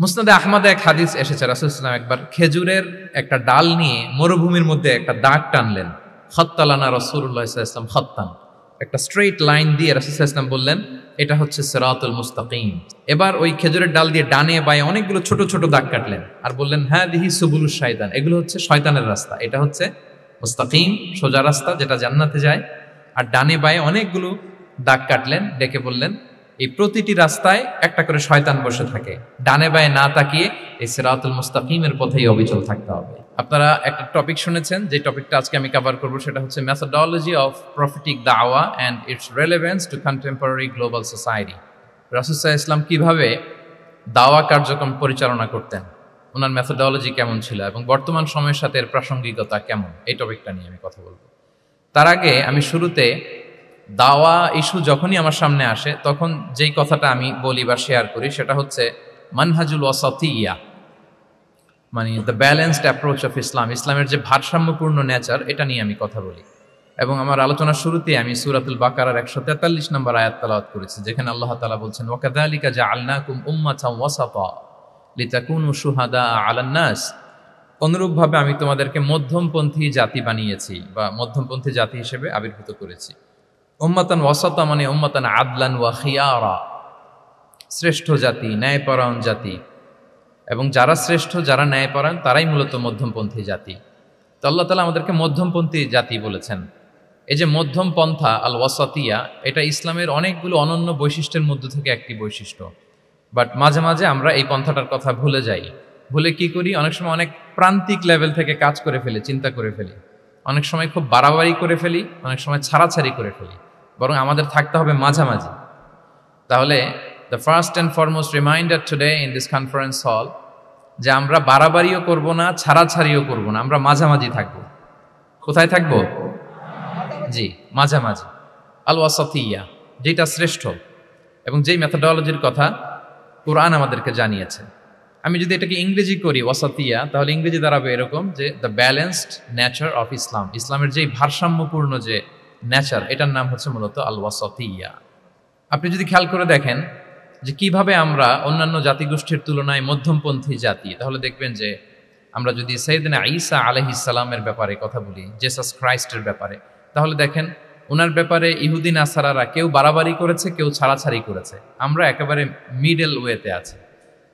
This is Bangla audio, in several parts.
মুসনাদে আহমদে এক হাদিস এসেছে, রাসূলুল্লাহ সাল্লাল্লাহু আলাইহি ওয়াসাল্লাম একবার খেজুরের একটা ডাল নিয়ে মরুভূমির মধ্যে একটা দাগ টানলেন। খাত্তালানা রাসূলুল্লাহ সাল্লাল্লাহু আলাইহি ওয়াসাল্লাম খাত্তান, একটা স্ট্রেইট লাইন দিয়ে রাসূলুল্লাহ সাল্লাল্লাহু আলাইহি ওয়াসাল্লাম বললেন এটা হচ্ছে সিরাতুল মুস্তাকিম। এবার ওই খেজুরের ডাল দিয়ে ডানে বায়ে অনেকগুলো ছোট ছোট দাগ কাটলেন আর বললেন হাদিহি সুবুলুশ শাইতান, এগুলো হচ্ছে শয়তানের রাস্তা, এটা হচ্ছে মুস্তাকিম সোজা রাস্তা যেটা জান্নাতে যায়। আর ডানে বায়ে অনেকগুলো দাগ কাটলেন, ডেকে বললেন এই প্রতিটি রাস্তায় একটা করে শয়তান বসে থাকে, ডানে বায়ে না তাকিয়ে এই সিরাতুল মুস্তাকিমের পথেই অবিচল থাকতে হবে। আপনারা একটা টপিক শুনেছেন, যে টপিকটা আজকে আমি কভার করব সেটা হচ্ছে মেথোডোলজি অফ প্রফিটিক দাওয়া and its relevance to contemporary global society. রাসূল সাল্লাল্লাহু আলাইহি ওয়াসাল্লাম কিভাবে দাওয়া কার্যক্রম পরিচালনা করতেন, ওনার মেথোডোলজি কেমন ছিল এবং বর্তমান সময়ের সাথে এর প্রাসঙ্গিকতা কেমন, এই টপিকটা নিয়ে আমি কথা বলবো। তার আগে আমি শুরুতে দাওয়া ইস্যু যখনই আমার সামনে আসে তখন যেই কথাটা আমি বলি বা শেয়ার করি সেটা হচ্ছে মানহাজুল ওয়াসাতিয়া, মানে the balanced approach of Islam, ইসলামের যে ভারসাম্যপূর্ণ নেচার, এটা নিয়ে আমি কথা বলি। এবং আমার আলোচনার শুরুতে আমি সূরাতুল বাকারার 143 নম্বর আয়াত তেলাওয়াত করেছি, যেখানে আল্লাহ তাআলা বলছেন ওয়াকাযালিকা জাআলনাকুম উম্মাতান ওয়াসাতা লিতাকুনু শুহাদা আলান নাস, অনুরূপভাবে আমি তোমাদেরকে মধ্যমপন্থী জাতি বানিয়েছি বা মধ্যমপন্থী জাতি হিসেবে আবির্ভূত করেছি। উম্মাতান ওয়াসাতা মানে উম্মাতান আদলান ওয়া খিয়ারা, শ্রেষ্ঠ জাতি, ন্যায়পরায়ণ জাতি, এবং যারা শ্রেষ্ঠ যারা ন্যায়পরায়ণ তারাই মূলত মধ্যমপন্থী জাতি। তো আল্লাহ তাআলা আমাদেরকে মধ্যমপন্থী জাতি বলেছেন। এই যে মধ্যম পন্থা আল ওয়াসাতিয়া, এটা ইসলামের অনেকগুলো অনন্য বৈশিষ্ট্যের মধ্য থেকে একটি বৈশিষ্ট্য। বাট মাঝে মাঝে আমরা এই পন্থাটার কথা ভুলে যাই। ভুলে কি করি, অনেক সময় অনেক প্রান্তিক লেভেল থেকে কাজ করে ফেলি, চিন্তা করে ফেলি, অনেক সময় খুব বাড়াবাড়ি করে ফেলি, অনেক সময় ছাড়াছাড়ি করে ফেলি। বরং আমাদের থাকতে হবে মাঝামাঝি। তাহলে the first and foremost reminder today in this conference hall যে আমরা বাড়াবাড়িও করব না, ছাড়াছাড়িও করব না, আমরা মাঝামাঝি থাকব। কোথায় থাকব? জি, মাঝামাঝি, আল ওয়াসাতিয়া, যেটা শ্রেষ্ঠ এবং যেই মেথোডোলজির কথা কোরআন আমাদেরকে জানিয়েছে। আমি যদি এটাকে ইংরেজি করি ওয়াসাতিয়া, তাহলে ইংরেজি দাঁড়াবে এরকম যে the balanced nature of Islam, ইসলামের যেই ভারসাম্যপূর্ণ যে নেচার, এটার নাম হচ্ছে মূলত আল ওয়াসাতিয়া। আপনি যদি খেয়াল করে দেখেন যে কিভাবে আমরা অন্যান্য জাতিগোষ্ঠীর তুলনায় মধ্যমপন্থী জাতি, তাহলে দেখবেন যে আমরা যদি সাইয়েদনা ঈসা আলাইহিস সালামের ব্যাপারে কথা বলি, জেসাস ক্রাইস্টের ব্যাপারে, তাহলে দেখেন ওনার ব্যাপারে ইহুদি নাসারারা কেউ বাড়াবাড়ি করেছে, কেউ ছাড়াছাড়ি করেছে, আমরা একেবারে মিডল ওয়েতে আছি।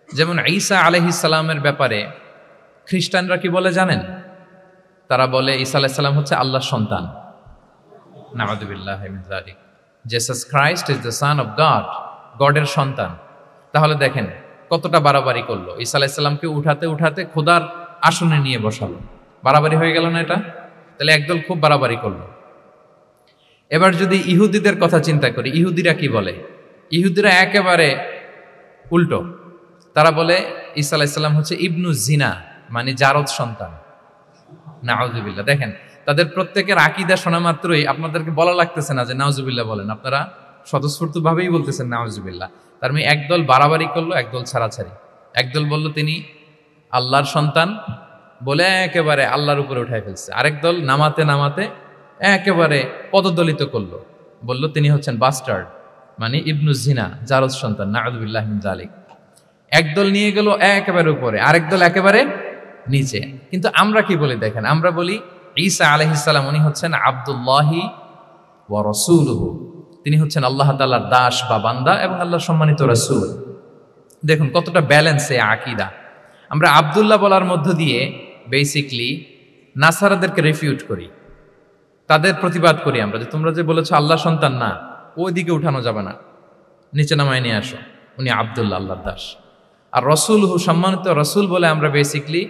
যেমন ঈসা আলাইহিস সালামের ব্যাপারে খ্রিস্টানরা কি বলে জানেন? তারা বলে ঈসা আলাইহিস সালাম হচ্ছে আল্লাহর সন্তান, নাউযুবিল্লাহি মিন যালিক। Jesus Christ is the son of God, গডের সন্তান। তাহলে দেখেন কতটা বাড়াবাড়ি করলো, ঈসা আলাইহিস সালামকে উঠাতে উঠাতে খোদার আসনে নিয়ে বসালো। বাড়াবাড়ি হয়ে গেল না এটা? তাহলে একদল খুব বাড়াবাড়ি করলো। এবার যদি ইহুদিদের কথা চিন্তা করি, ইহুদিরা কি বলে? ইহুদিরা একেবারে উল্টো। তারা বলে ঈসা আলাইহিস সালাম হচ্ছে ইবনু জিনা, মানে জারদ সন্তান, নাউযুবিল্লাহ। দেখেন তাদের প্রত্যেকের আকীদা শোনা মাত্রই আপনাদেরকে বলা লাগতেছে না যে নাউযুবিল্লাহ বলেন, আপনারা স্বতঃস্ফূর্তভাবেই বলতেছেন নাউযুবিল্লাহ। তার মানে একদল বাড়াবাড়ি করলো, একদল ছাড়াছাড়ি। একদল বলল তিনি আল্লাহর সন্তান বলে একেবারে আল্লাহর উপরে উঠাই ফেলছে, আরেক দল নামাতে নামাতে একেবারে পদদলিত করলো, বলল তিনি হচ্ছেন বাস্টার্ড, মানে ইবনু জিনা, জারদ সন্তান, নাউযুবিল্লাহি মিন যালিক। একদল নিয়ে গেল একেবারে উপরে, আরেক দল একেবারে নিচে। কিন্তু আমরা কি বলি দেখেন, আমরা বলি ঈসা আলাইহিস সালাম উনি হচ্ছেন আব্দুল্লাহি ওয়া রাসূলুহু, তিনি হচ্ছেন আল্লাহ তাআলার দাস বা বান্দা এবং আল্লাহর সম্মানিত রাসূল। দেখুন কতটা ব্যালেন্স এই আকীদা। আমরা আব্দুল্লাহ বলার মধ্য দিয়ে বেসিকলি নাসারাদেরকে রিফিউট করি, তাদের প্রতিবাদ করি আমরা যে তোমরা যে বলেছো আল্লাহ সন্তান না, ওইদিকে উঠানো যাবে না, নিচে নামায় নিয়ে আসো, উনি আব্দুল্লাহ, আল্লাহর দাস। আর রাসূলুহু, সম্মানিত রাসূল বলে আমরা বেসিকলি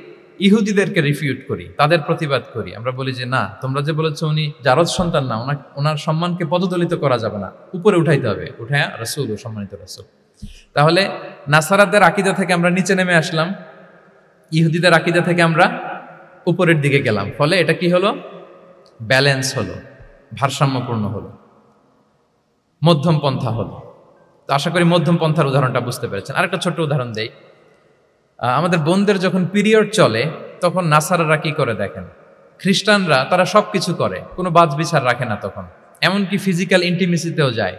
ইহুদিদেরকে রিফিউট করি, তাদের প্রতিবাদ করি। আমরা বলি যে না, তোমরা যে বলেছো উনি জারদ সন্তান না, ওনার সম্মানকে পদদলিত করা যাবে না, উপরে উঠাইতে হবে, উঠায়া রাসূল, সম্মানিত রাসূল। তাহলে নাসারাদের আকীদা থেকে আমরা নিচে নেমে আসলাম, ইহুদিদের আকীদা থেকে আমরা উপরের দিকে গেলাম। ফলে এটা কি হলো? ব্যালেন্স হলো, ভারসাম্যপূর্ণ হলো, মধ্যম পন্থা হলো। তো আশা করি মধ্যম পন্থার উদাহরণটা বুঝতে পেরেছেন। আরেকটা ছোট্ট উদাহরণ দেই। আমাদের বোনদের যখন পিরিয়ড চলে তখন নাসারারা কি করে দেখেন, খ্রিস্টানরা তারা সবকিছু করে, কোনো বাজ বিচার রাখে না, তখন এমনকি ফিজিক্যাল ইন্টিমেসিতেও যায়।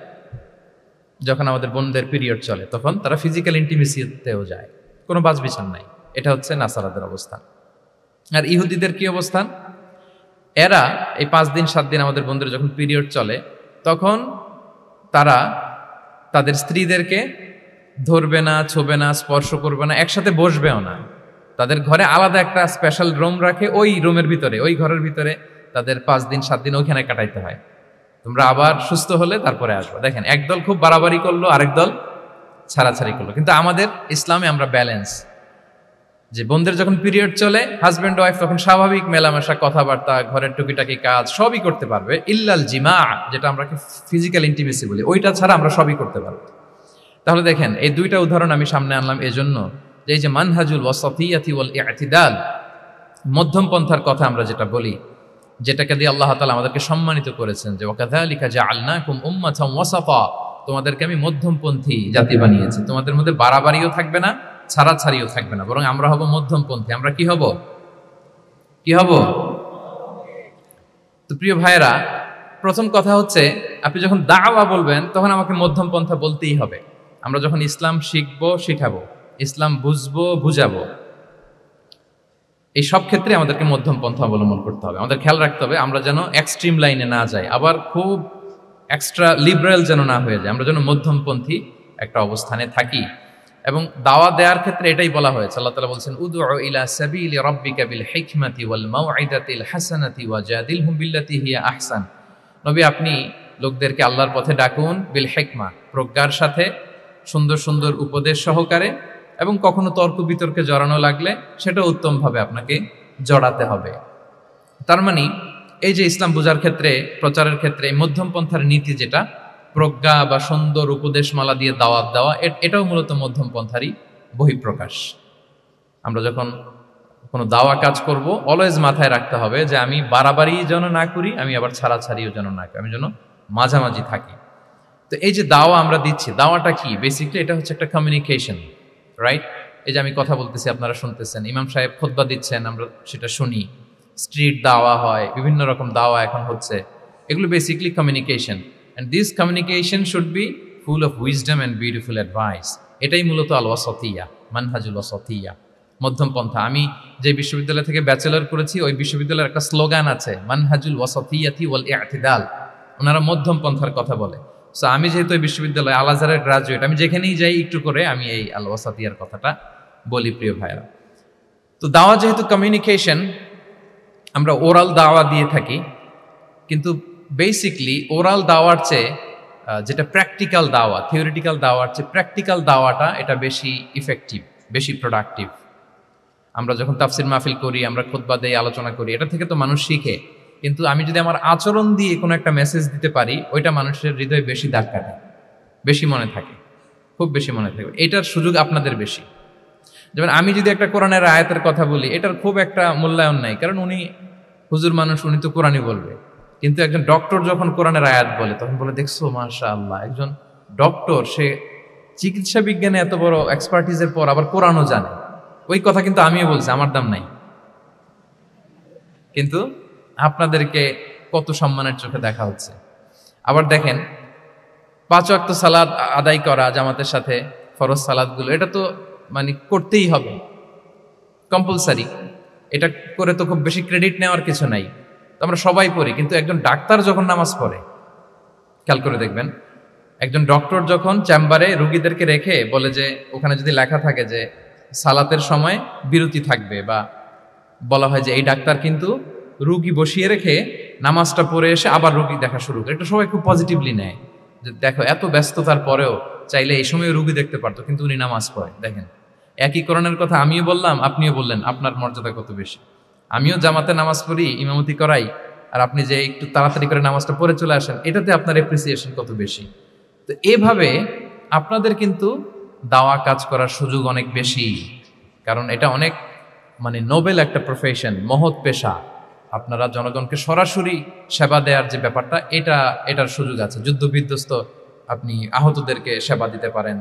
যখন আমাদের বোনদের পিরিয়ড চলে তখন তারা ফিজিক্যাল ইন্টিমেসিতেও যায়। কোনো বাছবিচার নাই। এটা হচ্ছে নাসারাদের অবস্থান। আর ইহুদিদের কি অবস্থান? এরা এই 5 দিন 7 দিন আমাদের বন্ধুরা যখন পিরিয়ড চলে, তখন তারা তাদের স্ত্রীদেরকে ধরবে না, ছোবে না, স্পর্শ করবে না, একসাথে বসবেও না। তাদের ঘরে আলাদা একটা স্পেশাল রুম রাখে, ওই রুমের ভিতরে, ওই ঘরের ভিতরে তাদের 5 দিন 7 দিন ওইখানে কাটাইতে হয়। তোমরা আবার সুস্থ হলে তারপরে আসবে। দেখেন, একদল খুব বাড়াবাড়ি করলো, আরেক দল ছাড়াছাড়ি করলো। কিন্তু আমাদের ইসলামে আমরা ব্যালেন্স, যে বোনদের যখন পিরিয়ড চলে, হাজব্যান্ড ওয়াইফ তখন স্বাভাবিক মেলামেশা, কথাবার্তা, ঘরের টুকিটাকি কাজ সবই করতে পারবে, ইল্লাল জিমা, যেটা আমরা ফিজিক্যাল ইন্টিমেসি বলি, ওইটা ছাড়া আমরা সবই করতে পারবো। তাহলে দেখেন, এই দুইটা উদাহরণ আমি সামনে আনলাম এজন্য যে এই যে মানহাজুল ওয়াসাতিয়াতি ওয়াল ইতিদাল, মধ্যম পন্থার কথা আমরা যেটা বলি, যেটাকে দিয়ে আল্লাহ তাআলা আমাদেরকে সম্মানিত করেছেন, যে ওয়াকাযালিকা জাআলনাকুম উম্মাতান ওয়াসাতা, তোমাদেরকে আমি মধ্যমপন্থী জাতি বানিয়েছি। তোমাদের মধ্যে বাড়াবাড়িও থাকবে না, ছাড়াছাড়িও থাকবে না, বরং আমরা হব মধ্যমপন্থী। আমরা কি হব? কি হব? তো প্রিয় ভাইরা, প্রথম কথা হচ্ছে, আপনি যখন দাওয়া বলবেন তখন আমাকে মধ্যম পন্থা বলতেই হবে। আমরা যখন ইসলাম শিখবো, শিখাবো, ইসলাম বুঝবো, বুঝাবো, এই সব ক্ষেত্রে আমাদেরকে মধ্যম পন্থা অবলম্বন করতে হবে। আমাদের খেয়াল রাখতে হবে আমরা যেন এক্সট্রিম লাইনে না যাই, আবার খুব এক্সট্রা লিবারেল যেন না হয়ে যায়, আমরা যেন মধ্যমপন্থী একটা অবস্থানে থাকি। এবং দাওয়া দেওয়ার ক্ষেত্রে এটাই বলা হয়েছে, আল্লাহ তাআলা বলছেন, উদউ ইলা সাবিলি রাব্বিকা বিল হিকমাতি ওয়াল মাউইদাতিল হাসানাতি ওয়াজাদিলহুম বিল্লাতি হিয়া আহসান। নবী, আপনি লোকদেরকে আল্লাহর পথে ডাকুন, বিল হিকমা, প্রজ্ঞার সাথে, সুন্দর সুন্দর উপদেশ সহকারে, এবং কখনো তর্ক বিতর্কে জড়ানো লাগলে সেটা উত্তমভাবে আপনাকে জড়াতে হবে। তার মানে এই যে ইসলাম বোঝার ক্ষেত্রে, প্রচারের ক্ষেত্রে মধ্যম পন্থার নীতি, যেটা প্রজ্ঞা বা সুন্দর উপদেশমালা দিয়ে দাওয়াত দেওয়া, এটাও মূলত মধ্যম পন্থারই বহিঃপ্রকাশ। আমরা যখন কোনো দাওয়া কাজ করব, অলওয়েজ মাথায় রাখতে হবে যে আমি বাড়াবাড়ি যেন না করি, আমি আবার ছাড়াছাড়িও যেন না করি, আমি যেন মাঝামাঝি থাকি। তো এই যে দাওয়া আমরা দিচ্ছি, দাওয়াটা কি? বেসিক্যালি এটা হচ্ছে একটা কমিউনিকেশন, রাইট? এই যে আমি কথা বলতেছি, আপনারা শুনতেছেন, ইমাম সাহেব খুতবা দিচ্ছেন, আমরা সেটা শুনি, স্ট্রিট দাওয়া হয়, বিভিন্ন রকম দাওয়া এখন হচ্ছে, এগুলো basically communication. And this communication should be full of wisdom and beautiful advice. এটাই মূলত আল ওয়াসাতিয়া, মানহাজুল ওয়াসাতিয়া, মধ্যম পন্থা। আমি যে বিশ্ববিদ্যালয় থেকে ব্যাচেলর করেছি, ওই বিশ্ববিদ্যালয়ের একটা স্লোগান আছে, মানহাজুল ওয়াসাতিয়াতি ওয়াল ইতিদাল। ওনারা মধ্যম পন্থার কথা বলে। সো আমি যেহেতু এই বিশ্ববিদ্যালয় আল আজহারের গ্রাজুয়েট, আমি যেখানেই যাই একটু করে আমি এই আল ওয়াসাতিয়ার কথাটা বলি, প্রিয় ভাইরা। তো দাওয়া যেহেতু কমিউনিকেশন, আমরা ওরাল দাওয়া দিয়ে থাকি, কিন্তু বেসিকলি ওরাল দাওয়ার চেয়ে যেটা প্র্যাকটিক্যাল দাওয়া, থিওরিটিক্যাল দাওয়ার চেয়ে প্র্যাকটিক্যাল দাওয়াটা এটা বেশি ইফেক্টিভ, বেশি প্রোডাক্টিভ। আমরা যখন তাফসির মাহফিল করি, আমরা খুতবা দেই, আলোচনা করি, এটা থেকে তো মানুষ শিখে। কিন্তু আমি যদি আমার আচরণ দিয়ে কোনো একটা মেসেজ দিতে পারি, ওইটা মানুষের হৃদয়ে বেশি দাগ কাটে, বেশি মনে থাকে, খুব বেশি মনে থাকে। এটার সুযোগ আপনাদের বেশি। যেমন আমি যদি একটা কোরআনের আয়াতের কথা বলি, এটার খুব একটা মূল্যায়ন নাই, কারণ উনি হুজুর মানুষ, উনি তো কোরআনই বলবে। কিন্তু একজন ডক্টর যখন কোরআনের আয়াত বলে, তখন বলে, দেখছো মাশাআল্লাহ, একজন ডক্টর, সে চিকিৎসা বিজ্ঞানে এত বড় এক্সপার্টিজের পর আবার কোরআনও জানে। ওই কথা কিন্তু আমিও বলছি, আমার দাম নাই। কিন্তু আপনাদেরকে কত সম্মানের চোখে দেখা হচ্ছে। আবার দেখেন, 5 ওয়াক্ত সালাত আদায় করা জামাতের সাথে, ফরজ সালাতগুলো, এটা তো মানে করতেই হবে, কম্পালসারি। এটা করে তো খুব বেশি ক্রেডিট নেওয়ার কিছু নাই, তো আমরা সবাই পড়ি। কিন্তু একজন ডাক্তার যখন নামাজ পড়ে, খেয়াল করে দেখবেন, একজন ডক্টর যখন চেম্বারে রুগীদেরকে রেখে বলে যে, ওখানে যদি লেখা থাকে যে সালাতের সময় বিরতি থাকবে, বা বলা হয় যে এই ডাক্তার কিন্তু রুগী বসিয়ে রেখে নামাজটা পড়ে এসে আবার রুগী দেখা শুরু করে, এটা সবাই খুব পজিটিভলি নেয়, যে দেখো এত ব্যস্ততার পরেও চাইলে এই সময় রুগী দেখতে পারতো, কিন্তু উনি নামাজ পড়ে। দেখেন, একই কোরআনের কথা আমিও বললাম, আপনিও বললেন, আপনার মর্যাদা কত বেশি। আমিও জামাতে নামাজ পড়ি, ইমামতি করাই, আর আপনি যে একটু তাড়াতাড়ি করে নামাজটা পড়ে চলে আসেন, এটাতে আপনার অ্যাপ্রিসিয়েশন কত বেশি। তো এভাবে আপনাদের কিন্তু দাওয়া কাজ করার সুযোগ অনেক বেশি, কারণ এটা অনেক মানে নোবেল একটা প্রফেশন, মহৎ পেশা। আপনারা জনগণকে সরাসরি সেবা দেওয়ার যে ব্যাপারটা, এটার সুযোগ আছে। যুদ্ধ বিধ্বস্ত আপনি আহতদেরকে সেবা দিতে পারেন,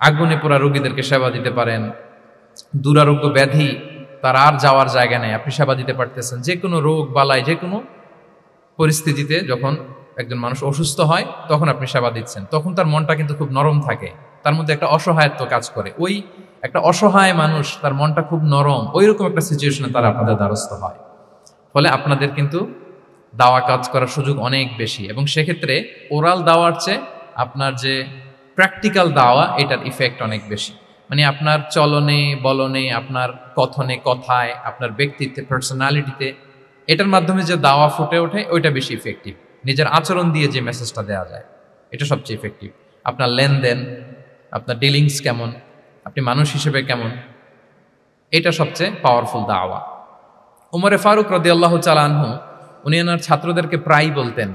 আগুনে পোড়া রোগীদেরকে সেবা দিতে পারেন, দুরারোগ্য ব্যাধি, তার আর যাওয়ার জায়গা নেই, আপনি সেবা দিতে পারতেছেন। যে কোনো রোগ বালাই, যে কোনো পরিস্থিতিতে যখন একজন মানুষ অসুস্থ হয়, তখন আপনি সেবা দিচ্ছেন, তখন তার মনটা কিন্তু খুব নরম থাকে, তার মধ্যে একটা অসহায়ত্ব কাজ করে। ওই একটা অসহায় মানুষ, তার মনটা খুব নরম, ওইরকম একটা সিচুয়েশনে তারা আপনাদের দ্বারস্থ হয়। ফলে আপনাদের কিন্তু দাওয়া কাজ করার সুযোগ অনেক বেশি, এবং সেক্ষেত্রে ওরাল দাওয়ার চেয়ে আপনার যে প্র্যাকটিক্যাল দাওয়া, এটার ইফেক্ট অনেক বেশি। মানে আপনার চলনে বলনে, আপনার কথনে কথায়, আপনার ব্যক্তিত্বে, পার্সোনালিটিতে, এটার মাধ্যমে যে দাওয়া ফুটে ওঠে ওইটা বেশি ইফেক্টিভ। নিজের আচরণ দিয়ে যে মেসেজটা দেওয়া যায় এটা সবচেয়ে ইফেক্টিভ। আপনার লেনদেন, আপনার ডিলিংস কেমন, আপনি মানুষ হিসেবে কেমন, এটা সবচেয়ে পাওয়ারফুল দাওয়া। উমরে ফারুক রাদিয়াল্লাহু তাআলা আনহু উনি ওনার ছাত্রদেরকে প্রায় বলতেন,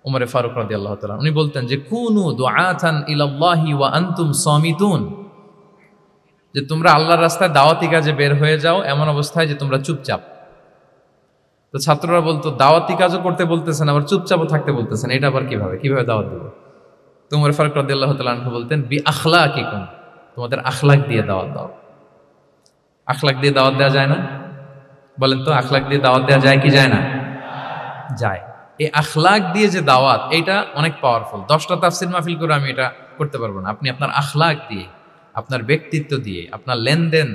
উমরে ফারুক রাদিয়াল্লাহু তাআলা উনি বলতেন যে কুনু দুআতান ইলাল্লাহি ওয়া আনতুম সামিতুন, যে তোমরা আল্লাহর রাস্তায় দাওয়াতি কাজে বের হয়ে যাও এমন অবস্থায় যে তোমরা চুপচাপ। তো ছাত্ররা বলতো দাওয়াতি কাজও করতে বলতেছেন, আবার চুপচাপও থাকতে বলতেছেন, এটা আবার কিভাবে দাওয়াত দেব? তো উমর ফারুক রাদিয়াল্লাহু তাআলা আনহু বলতেন বি আখলাকিকুম, তোমাদের আখলাক দিয়ে দাওয়াত দাও। আখলাক দিয়ে দাওয়াত দেওয়া যায় না? বলেন তো, আখলাক দিয়ে দাওয়াত দেওয়া যায় কি যায় না? যায়। এই আখলাক দিয়ে যে দাওয়াত, এটা অনেক পাওয়ারফুল। 10টা তাফসীর মাহফিল করে আমি এটা করতে পারবো না। আপনি আপনার আখলাক দিয়ে, আপনার ব্যক্তিত্ব দিয়ে, আপনার লেনদেন,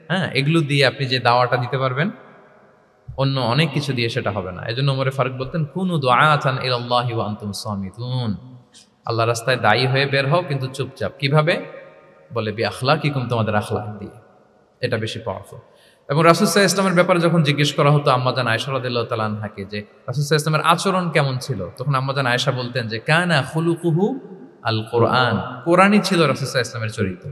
হ্যাঁ, এগুলো দিয়ে আপনি যে দাওয়াটা দিতে পারবেন, অন্য অনেক কিছু দিয়ে সেটা হবে না। এজন্য ওমরে ফারুক বলতেন কুনু দুআতান ইলাল্লাহি ওয়া আনতুম সামিতুন, আল্লাহর রাস্তায় দায়ী হয়ে বের হও কিন্তু চুপচাপ। কিভাবে? বলে বি আখলাকিকুম, তোমাদের আখলাক দিয়ে। এটা বেশি পাওয়ারফুল। এবং রাসূল সাল্লাল্লাহু আলাইহি ওয়াসাল্লামের ব্যাপারে যখন জিজ্ঞেস করা হতো আম্মাজান আয়েশা রাদিয়াল্লাহু তাআলা আনহাকে যে রাসূল সাল্লাল্লাহু আলাইহি ওয়াসাল্লামের আচরণ কেমন ছিল, তখন আম্মাজান আয়েশা বলতেন যে কানা খুলুকুহু আল কোরআন, কোরআনই ছিল রাসূল সাল্লাল্লাহু আলাইহি ওয়াসাল্লামের চরিত্র।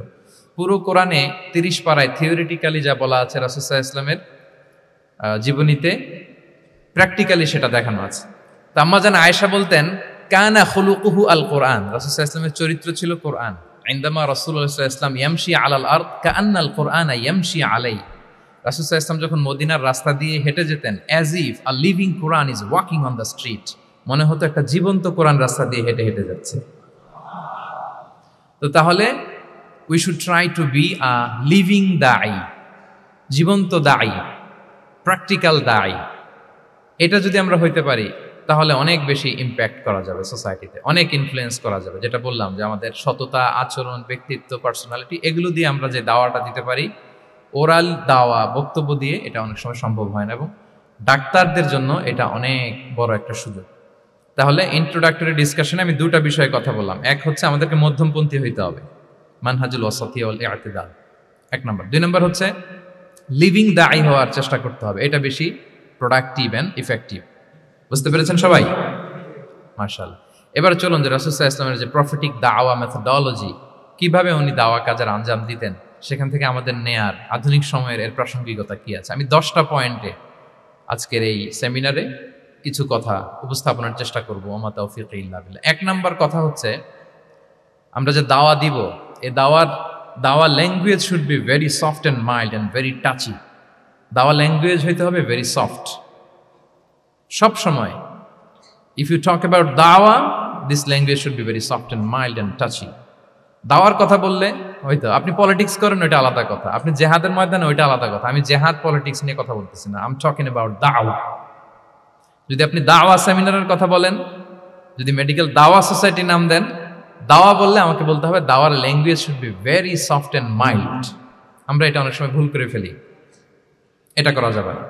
পুরো কোরআনে 30 পারায় থিওরিটিক্যালি যা বলা আছে রাসূল সাল্লাল্লাহু আলাইহি ওয়াসাল্লামের জীবনীতে প্র্যাকটিক্যালি সেটা দেখানো আছে। তো আম্মাজান আয়েশা বলতেন কানা খুলুকুহু আল কোরআন, রাসূল সাল্লাল্লাহু আলাইহি ওয়াসাল্লামের চরিত্র ছিল কোরআন। ইনদামা রাসূলুল্লাহ সাল্লাল্লাহু আলাইহি ওয়াসাল্লাম ইয়ামশি আলাল আরদ কাআন্নাল কোরআনা ইয়ামশি আলাইহি, রাসূল সাল্লাল্লাহু আলাইহি ওয়াসাল্লাম যখন মদিনার রাস্তা দিয়ে হেঁটে যেতেন, as if a living Quran is walking on the street, মনে হতো একটা জীবন্ত কোরআন রাস্তা দিয়ে হেঁটে হেঁটে যাচ্ছে। তো তাহলে we should try to be a living দাঈ, জীবন্ত দাঈ, প্র্যাকটিক্যাল দাঈ। এটা যদি আমরা হইতে পারি তাহলে অনেক বেশি ইম্প্যাক্ট করা যাবে সোসাইটিতে, অনেক ইনফ্লুয়েন্স করা যাবে। যেটা বললাম যে আমাদের সততা, আচরণ, ব্যক্তিত্ব, পার্সোনালিটি, এগুলো দিয়ে আমরা যে দাওয়াটা দিতে পারি, ওরাল দাওয়া, বক্তব্য দিয়ে, এটা অনেক সময় সম্ভব হয় না। এবং ডাক্তারদের জন্য এটা অনেক বড় একটা সুযোগ। তাহলে ইন্ট্রোডাক্টরি ডিসকাশনে আমি দুটা বিষয়ে কথা বললাম। এক হচ্ছে আমাদেরকে মধ্যমপন্থী হইতে হবে, মানহাজুল ওয়াসাতিয়া ওয়াল ইআতিদাল, 1 নম্বর। 2 নম্বর হচ্ছে লিভিং দাঈ হওয়ার চেষ্টা করতে হবে, এটা বেশি প্রোডাক্টিভ অ্যান্ড ইফেক্টিভ। বুঝতে পেরেছেন সবাই? মাশাআল্লাহ। এবার চলুন যে রাসূল সাল্লাল্লাহু আলাইহি ওয়াসাল্লামের যে প্রফেটিক দাওয়া মেথোডোলজি, কিভাবে উনি দাওয়া কাজের আঞ্জাম দিতেন, সেখান থেকে আমাদের নেয়ার আধুনিক সময়ের এর প্রাসঙ্গিকতা কি আছে, আমি 10টা পয়েন্টে আজকের এই সেমিনারে কিছু কথা উপস্থাপনের চেষ্টা করব। ওমা তাওফীক ইল্লা বিল্লাহ। 1 নম্বর কথা হচ্ছে, আমরা যে দাওয়া দিব, এই দাওয়া language should be very soft and mild and very touchy. দাওয়া ল্যাঙ্গুয়েজ হইতে হবে ভেরি সফট। সব সময় ইফ ইউ টক অ্যাবাউট দাওয়া, this language should be very soft and mild and touchy. দাওয়ার কথা বললে হয়তো আপনি পলিটিক্স করেন, ওইটা আলাদা কথা। আপনি জেহাদের ময়দানে, ওইটা আলাদা কথা। আমি জেহাদ পলিটিক্স নিয়ে কথা বলতেছি না, আই এম টকিং অ্যাবাউট দাওয়া। যদি আপনি দাওয়া সেমিনারের কথা বলেন, যদি মেডিকেল দাওয়া সোসাইটি নাম দেন, দাওয়া বললে আমাকে বলতে হবে দাওয়ার language should be very soft and mild. আমরা এটা অনেক সময় ভুল করে ফেলি, এটা করা যাবে না।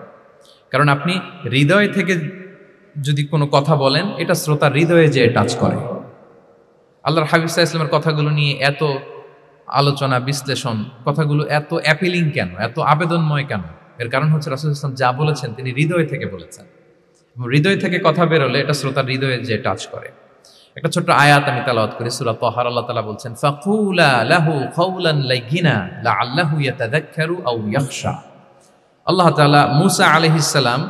কারণ আপনি হৃদয় থেকে যদি কোনো কথা বলেন, এটা শ্রোতার হৃদয়ে যে টাচ করে। আল্লাহর হাবিব সাল্লাল্লাহু আলাইহি ওয়াসাল্লামের কথাগুলো নিয়ে এত আলোচনা, বিশ্লেষণ, কথাগুলো এত অ্যাপিলিং কেন, এত আবেদনময় কেন? এর কারণ হচ্ছে রাসূল সাল্লাল্লাহু আলাইহি ওয়াসাল্লাম যা বলেছেন তিনি হৃদয় থেকে বলেছেন। হৃদয় থেকে কথা বেরোলে এটা শ্রোতার হৃদয়ে যে টাচ করে। একটা ছোট্ট আয়াত আমি তেলাওয়াত করি, সূরা তাহার। আল্লাহ তাআলা বলছেন ফাকুলা লাহু কাওলান লাইয়িনা লাআল্লাহু ইয়াতাযাক্কারু আও ইয়াখশা। আল্লাহ তাআলা মূসা আলাইহিস সালাম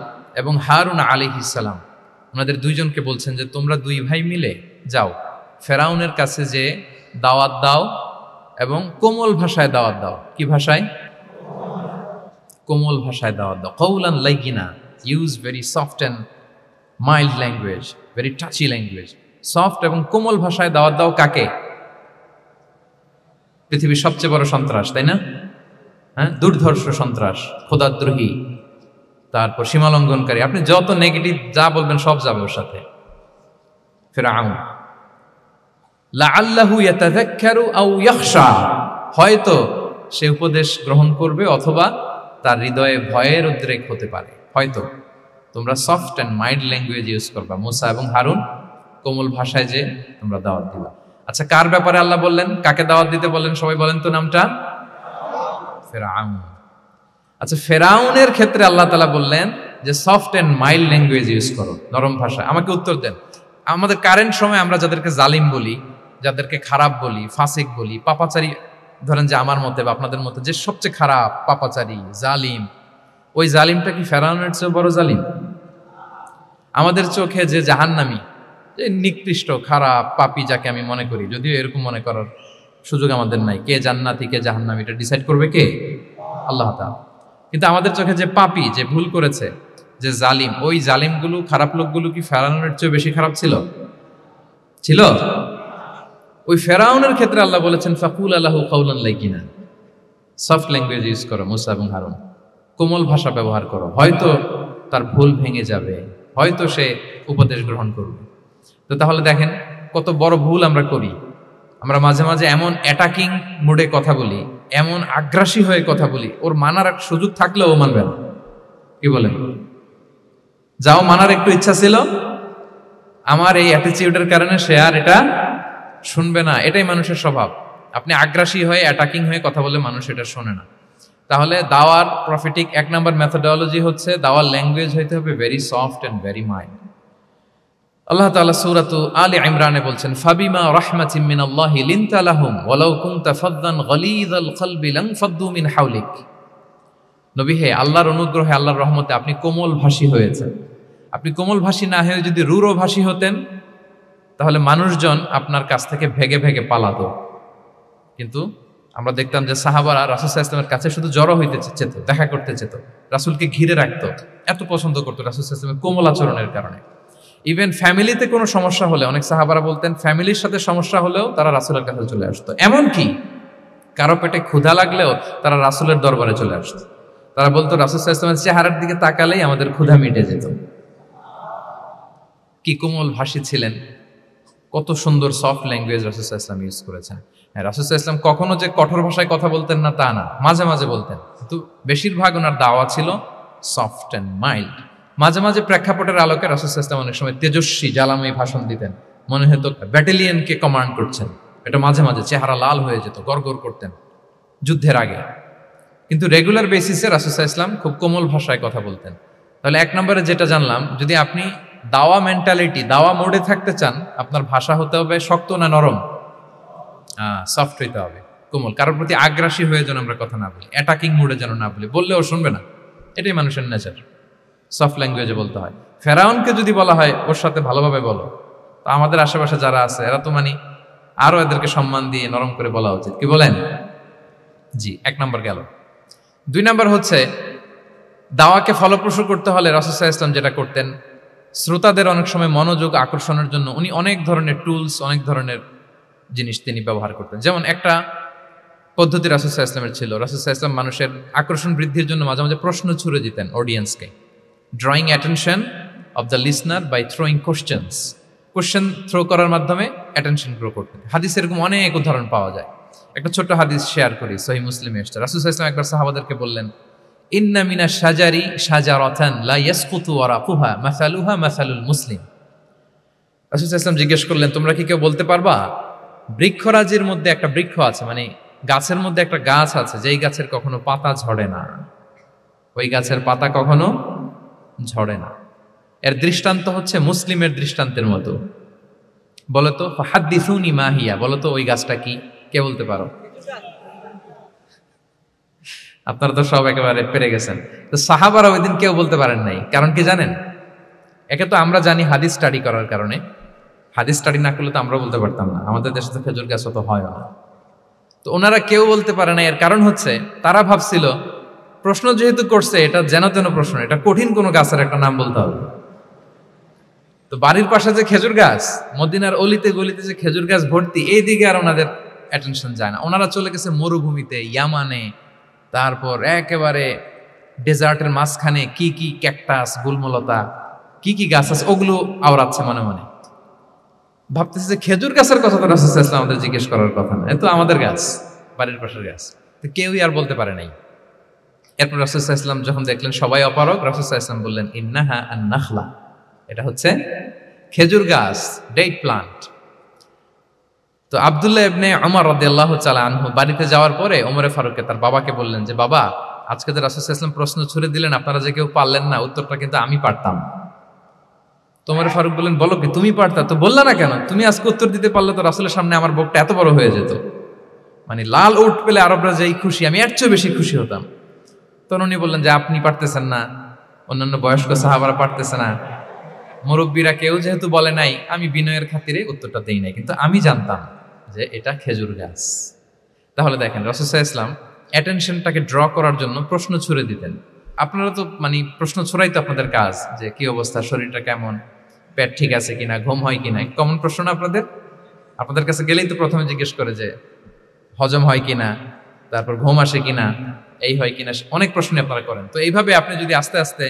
এবং হারুন আলাইহিস সালাম, ওনাদের দুইজনকে বলছেন যে তোমরা 2 ভাই মিলে যাও, ফেরাউনের কাছে যে দাওয়াত দাও এবং কোমল ভাষায় দাওয়াত দাও। কি ভাষায়? কোমল ভাষায় দাওয়াত দাও। কাওলান লাইয়িনা, use very soft and mild language, very touchy language. Soft এবং কোমল ভাষায় দাওয়াত দাও কাকে? পৃথিবীর সবচেয়ে বড় সন্ত্রাস, তাই না? হ্যাঁ, দুর্ধর্ষ সন্ত্রাস, খোদাদ্রোহী, তারপর সীমালঙ্ঘনকারী। আপনি যত নেগেটিভ যা বলবেন সব যাবে ওর সাথে। ফিরআউন। লাআল্লাহু ইয়াতাযাক্কারু আও ইয়াখশা, হয়তো সে উপদেশ গ্রহণ করবে, অথবা তার হৃদয়ে ভয়ের উদ্রেক হতে পারে। হয়তো তোমরা soft and mild language use করবা, মুসা এবং হারুন কোমল ভাষায় যে তোমরা দাওয়াত দিবা। আচ্ছা, কার ব্যাপারে আল্লাহ বললেন, কাকে দাওয়াত দিতে বললেন? সবাই বলেন তো নামটা। ফেরাউন। আচ্ছা, ফেরাউনের ক্ষেত্রে আল্লাহ তাআলা বললেন যে soft and mild language use করো, নরম ভাষা। আমাকে উত্তর দেন, আমাদের কারেন্ট সময় আমরা যাদেরকে জালিম বলি, যাদেরকে খারাপ বলি, ফাসিক বলি, পাপাচারী, ধরেন যে আমার মতে বা আপনাদের মতে যে সবচেয়ে খারাপ, পাপাচারী, জালিম, ওই জালিমটা কি ফেরাউনের চেয়ে বড় জালিম? আমাদের চোখে যে জাহান্নামী, যে নিকৃষ্ট খারাপ পাপী যাকে আমি মনে করি, যদিও এরকম মনে করার সুযোগ আমাদের নাই, কে জান্নাতি কে জাহান্নামী এটা ডিসাইড করবে কে? আল্লাহ তাআলা। কিন্তু আমাদের চোখে যে পাপী, যে ভুল করেছে, যে জালিম, ওই জালিমগুলো, খারাপ লোকগুলো কি ফেরাউনের চেয়ে বেশি খারাপ ছিল? ছিল। ওই ফেরাউনের ক্ষেত্রে আল্লাহ বলেছেন ফাকুল আলাহু কাওলান লাইকিনা, সফট ল্যাঙ্গুয়েজ ইউজ করো মুসা এবং হারুন, কোমল ভাষা ব্যবহার করো। হয়তো তার ভুল ভেঙে যাবে, হয়তো সে উপদেশ গ্রহণ করবে। তো তাহলে দেখেন কত বড় ভুল আমরা করি। আমরা মাঝে মাঝে এমন অ্যাটাকিং মুডে কথা বলি, এমন আগ্রাসী হয়ে কথা বলি, ওর মানার এক সুযোগ থাকলেও ও মানবে না। কি বলেন? যাও, মানার একটু ইচ্ছা ছিল, আমার এই অ্যাটিটিউডের কারণে সে আর এটা শুনবে না। এটাই মানুষের স্বভাব। আপনি আগ্রাসী হয়ে অ্যাটাকিং হয়ে কথা বলে মানুষ এটা শোনে না। তাহলে দাওয়ার প্রফিটিক 1 নাম্বার মেথোডোলজি হচ্ছে দাওয়ার ল্যাঙ্গুয়েজ হইতে হবে very soft and very mild. আল্লাহ তাআলা সূরাতু আলে ইমরানে বলছেন ফাবিমা রাহমাতিন মিনাল্লাহি লিনতা লাহুম ওয়ালাউ কুনতা ফাদদান গালিযাল কলবি লানফাদ্দু মিন হাওলিক। নবী হে, আল্লাহর অনুগ্রহে, আল্লাহর রহমতে আপনি কোমল ভাষী হয়েছেন। আপনি কোমল ভাষী না হয়ে যদি রূঢ় ভাষী হতেন, তাহলে মানুষজন আপনার কাছ থেকে ভেগে ভেগে পালাতো। কিন্তু আমরা দেখতাম যে সাহাবারা রাসূল সাল্লাল্লাহু আলাইহি ওয়াসাল্লামের কাছে শুধু জড়ো হইতে চেত, দেখা করতে চেত, রাসূলকে ঘিরে রাখতো, এত পছন্দ করতো রাসূল সাল্লাল্লাহু আলাইহি ওয়াসাল্লামের কোমল আচরণের কারণে। ইভেন ফ্যামিলিতে কোনো সমস্যা হলে, অনেক সাহাবারা বলতেন ফ্যামিলির সাথে সমস্যা হলেও তারা রাসূলের কাছে চলে আসতো। এমনকি কারো পেটে ক্ষুধা লাগলেও তারা রাসূলের দরবারে চলে আসতো। তারা বলতো রাসূল সাল্লাল্লাহু আলাইহি ওয়াসাল্লামের চেহারার দিকে তাকালেই আমাদের ক্ষুধা মিটে যেত। কি কোমল ভাষী ছিলেন, কত সুন্দর সফট ল্যাঙ্গুয়েজ রাসূল সাল্লাল্লাহু আলাইহি ওয়াসাল্লাম ইউজ করেছেন। হ্যাঁ, রাসূল সাল্লাল্লাহু আলাইহি ওয়াসাল্লাম কখনো যে কঠোর ভাষায় কথা বলতেন না তা না, মাঝে মাঝে বলতেন, কিন্তু বেশিরভাগ ওনার দাওয়া ছিল সফট অ্যান্ড মাইল্ড। মাঝে মাঝে প্রেক্ষাপটের আলোকে রাসূল সাল্লাল্লাহু আলাইহি ওয়াসাল্লাম অনেক সময় তেজস্বী জ্বালাময়ী ভাষণ দিতেন, মনে হতো ব্যাটালিয়নকে কমান্ড করছেন। এটা মাঝে মাঝে চেহারা লাল হয়ে যেত, গড়গড় করতেন যুদ্ধের আগে। কিন্তু রেগুলার বেসিসে রাসূল সাল্লাল্লাহু আলাইহি ওয়াসাল্লাম খুব কোমল ভাষায় কথা বলতেন। তাহলে 1 নম্বরে যেটা জানলাম, যদি আপনি দাওয়া মেন্টালিটি, দাওয়া মোডে থাকতে চান, আপনার ভাষা হতে হবে শক্ত না নরম? সফট হইতে হবে, কোমল। কারোর প্রতি আগ্রাসী হয়ে যেন আমরা কথা না বলি, অ্যাটাকিং মুডে যেন না বলি, বললেও শুনবে না। এটাই মানুষের নেচার, সফট ল্যাঙ্গুয়েজে বলতে হয়। ফেরাউনকে যদি বলা হয় ওর সাথে ভালোভাবে বলো, তো আমাদের আশেপাশে যারা আছে এরা তো আরো এদেরকে সম্মান দিয়ে নরম করে বলা উচিত। কি বলেন? জি, 1 নম্বর গেল। 2 নম্বর হচ্ছে দাওয়াকে ফলপ্রসূ করতে হলে রাসূল সাল্লাল্লাহু আলাইহি ওয়াসাল্লাম যেটা করতেন, শ্রোতাদের অনেক সময় মনোযোগ আকর্ষণের জন্য উনি অনেক ধরনের টুলস, অনেক ধরনের জিনিস তিনি ব্যবহার করতেন। যেমন একটা পদ্ধতি রাসূল সাল্লাল্লাহু আলাইহি ওয়াসাল্লামের ছিল, রাসূল সাল্লাল্লাহু আলাইহি ওয়াসাল্লাম মানুষের আকর্ষণ বৃদ্ধির জন্য মাঝে মাঝে প্রশ্ন ছুড়ে দিতেন অডিয়েন্সকে, drawing attention of the listener by throwing questions. Question throw করার মাধ্যমে অ্যাটেনশন গ্রো করতেন। হাদিসে এরকম অনেক উদাহরণ পাওয়া যায়। একটা ছোট্ট হাদিস শেয়ার করি, সহিহ মুসলিমে এসেছে। রাসূল সাল্লাল্লাহু আলাইহি ওয়াসাল্লাম একবার সাহাবাদেরকে বললেন, ইন্না মিনাশ শাজারি শাজারাতান লা ইয়াসকুতু ওয়ারাকুহা মাসালুহা মাসালুল মুসলিম। রাসূল সাল্লাল্লাহু আলাইহি ওয়াসাল্লাম জিজ্ঞেস করলেন, তোমরা কি কেউ বলতে পারবা বৃক্ষরাজির মধ্যে একটা বৃক্ষ আছে, গাছের মধ্যে একটা গাছ আছে যেই গাছের কখনো পাতা ঝরে না, ওই গাছের পাতা কখনো ঝরে না। এর দৃষ্টান্ত হচ্ছে মুসলিমের দৃষ্টান্তের মতো। বলতো ফাহাদ্দিসুনি মা হিয়া, বলতো ওই গাছটা কি? কে বলতে পারো? আপনারা তো সব একেবারে পেরে গেছেন। তো সাহাবারা ওই দিন কেউ বলতে পারেন নাই। কারণ কি জানেন? একে তো আমরা জানি হাদিস স্টাডি করার কারণে, হাদিস স্টাডি না করলে তো আমরা বলতে পারতাম না, আমাদের দেশে তো খেজুর গাছ তো হয় না। তো ওনারা কেউ বলতে পারে না। এর কারণ হচ্ছে তারা ভাবছিল প্রশ্ন যেহেতু করছে, এটা যেন তেন প্রশ্ন, এটা কঠিন কোনো গাছের একটা নাম বলতে হবে। তো বাড়ির পাশে যে খেজুর গাছ, মদিনার অলিতে গলিতে যে খেজুর গাছ ভর্তি, এই দিকে আর ওনাদের অ্যাটেনশন যায় না। ওনারা চলে গেছে মরুভূমিতে, ইয়ামানে, তারপর একেবারে ডেজার্টের মাঝখানে কি কি ক্যাকটাস, গুলমলতা, কি কি গাছ আছে ওগুলো আওড়াচ্ছে মনে মনে। ভাবতেছে যে খেজুর গাছের কথা তো রাসূল সাল্লাল্লাহু আলাইহি ওয়াসাল্লাম আমাদের জিজ্ঞেস করার কথা না, এ তো আমাদের গাছ, বাড়ির পাশের গাছ। তো কেউই আর বলতে পারে নাই। এরপর রাসূল সাল্লাল্লাহু আলাইহি ওয়াসাল্লাম যখন দেখলেন সবাই অপারগ, রাসূল সাল্লাল্লাহু আলাইহি ওয়াসাল্লাম বললেন, ইন্নাহা আন-নাখলা, এটা হচ্ছে খেজুর গাছ, ডেট প্লান্ট। তো আব্দুল্লাহ ইবনে উমর রাদিয়াল্লাহু তাআলা আনহু বাড়িতে যাওয়ার পরে ওমরে ফারুককে তার বাবাকে বললেন যে, বাবা, আজকে যে রাসূল সাল্লাল্লাহু আলাইহি ওয়াসাল্লাম প্রশ্ন ছুড়ে দিলেন, আপনারা যে কেউ পারলেন না, উত্তরটা কিন্তু আমি পারতাম। তো ওমরে ফারুক বললেন, বলো কি তুমি পারতা? তো বললা না কেন? তুমি আজকে উত্তর দিতে পারলে তো রাসূলের সামনে আমার বুকটা এত বড় হয়ে যেত। মানে লাল উট পেলে আরবরা যেই খুশি, আমি এর চেয়ে বেশি খুশি হতাম। তখন উনি বললেন যে, আপনি পারতেছেন না, অন্যান্য বয়স্ক সাহাবারা পারতেছে না, মুরব্বীরা কেউ যেহেতু বলে নাই, আমি বিনয়ের খাতিরে উত্তরটা দেই নাই, কিন্তু আমি জানতাম যে এটা খেজুর গাছ। তাহলে দেখেন রাসূল সাল্লাল্লাহু আলাইহি ওয়াসাল্লাম অ্যাটেনশনটাকে ড্র করার জন্য প্রশ্ন ছুড়ে দিতেন। আপনারা তো মানে প্রশ্ন ছড়াই তো আপনাদের কাজ, যে কি অবস্থা, শরীরটা কেমন, পেট ঠিক আছে কিনা, ঘুম হয় কিনা, কমন প্রশ্ন না আপনাদের? আপনাদের কাছে গেলেই তো প্রথমে জিজ্ঞেস করে যে হজম হয় কিনা, তারপর ঘুম আসে কিনা, এই হয় কিনা, অনেক প্রশ্ন আপনারা করেন। তো এইভাবে আপনি যদি আস্তে আস্তে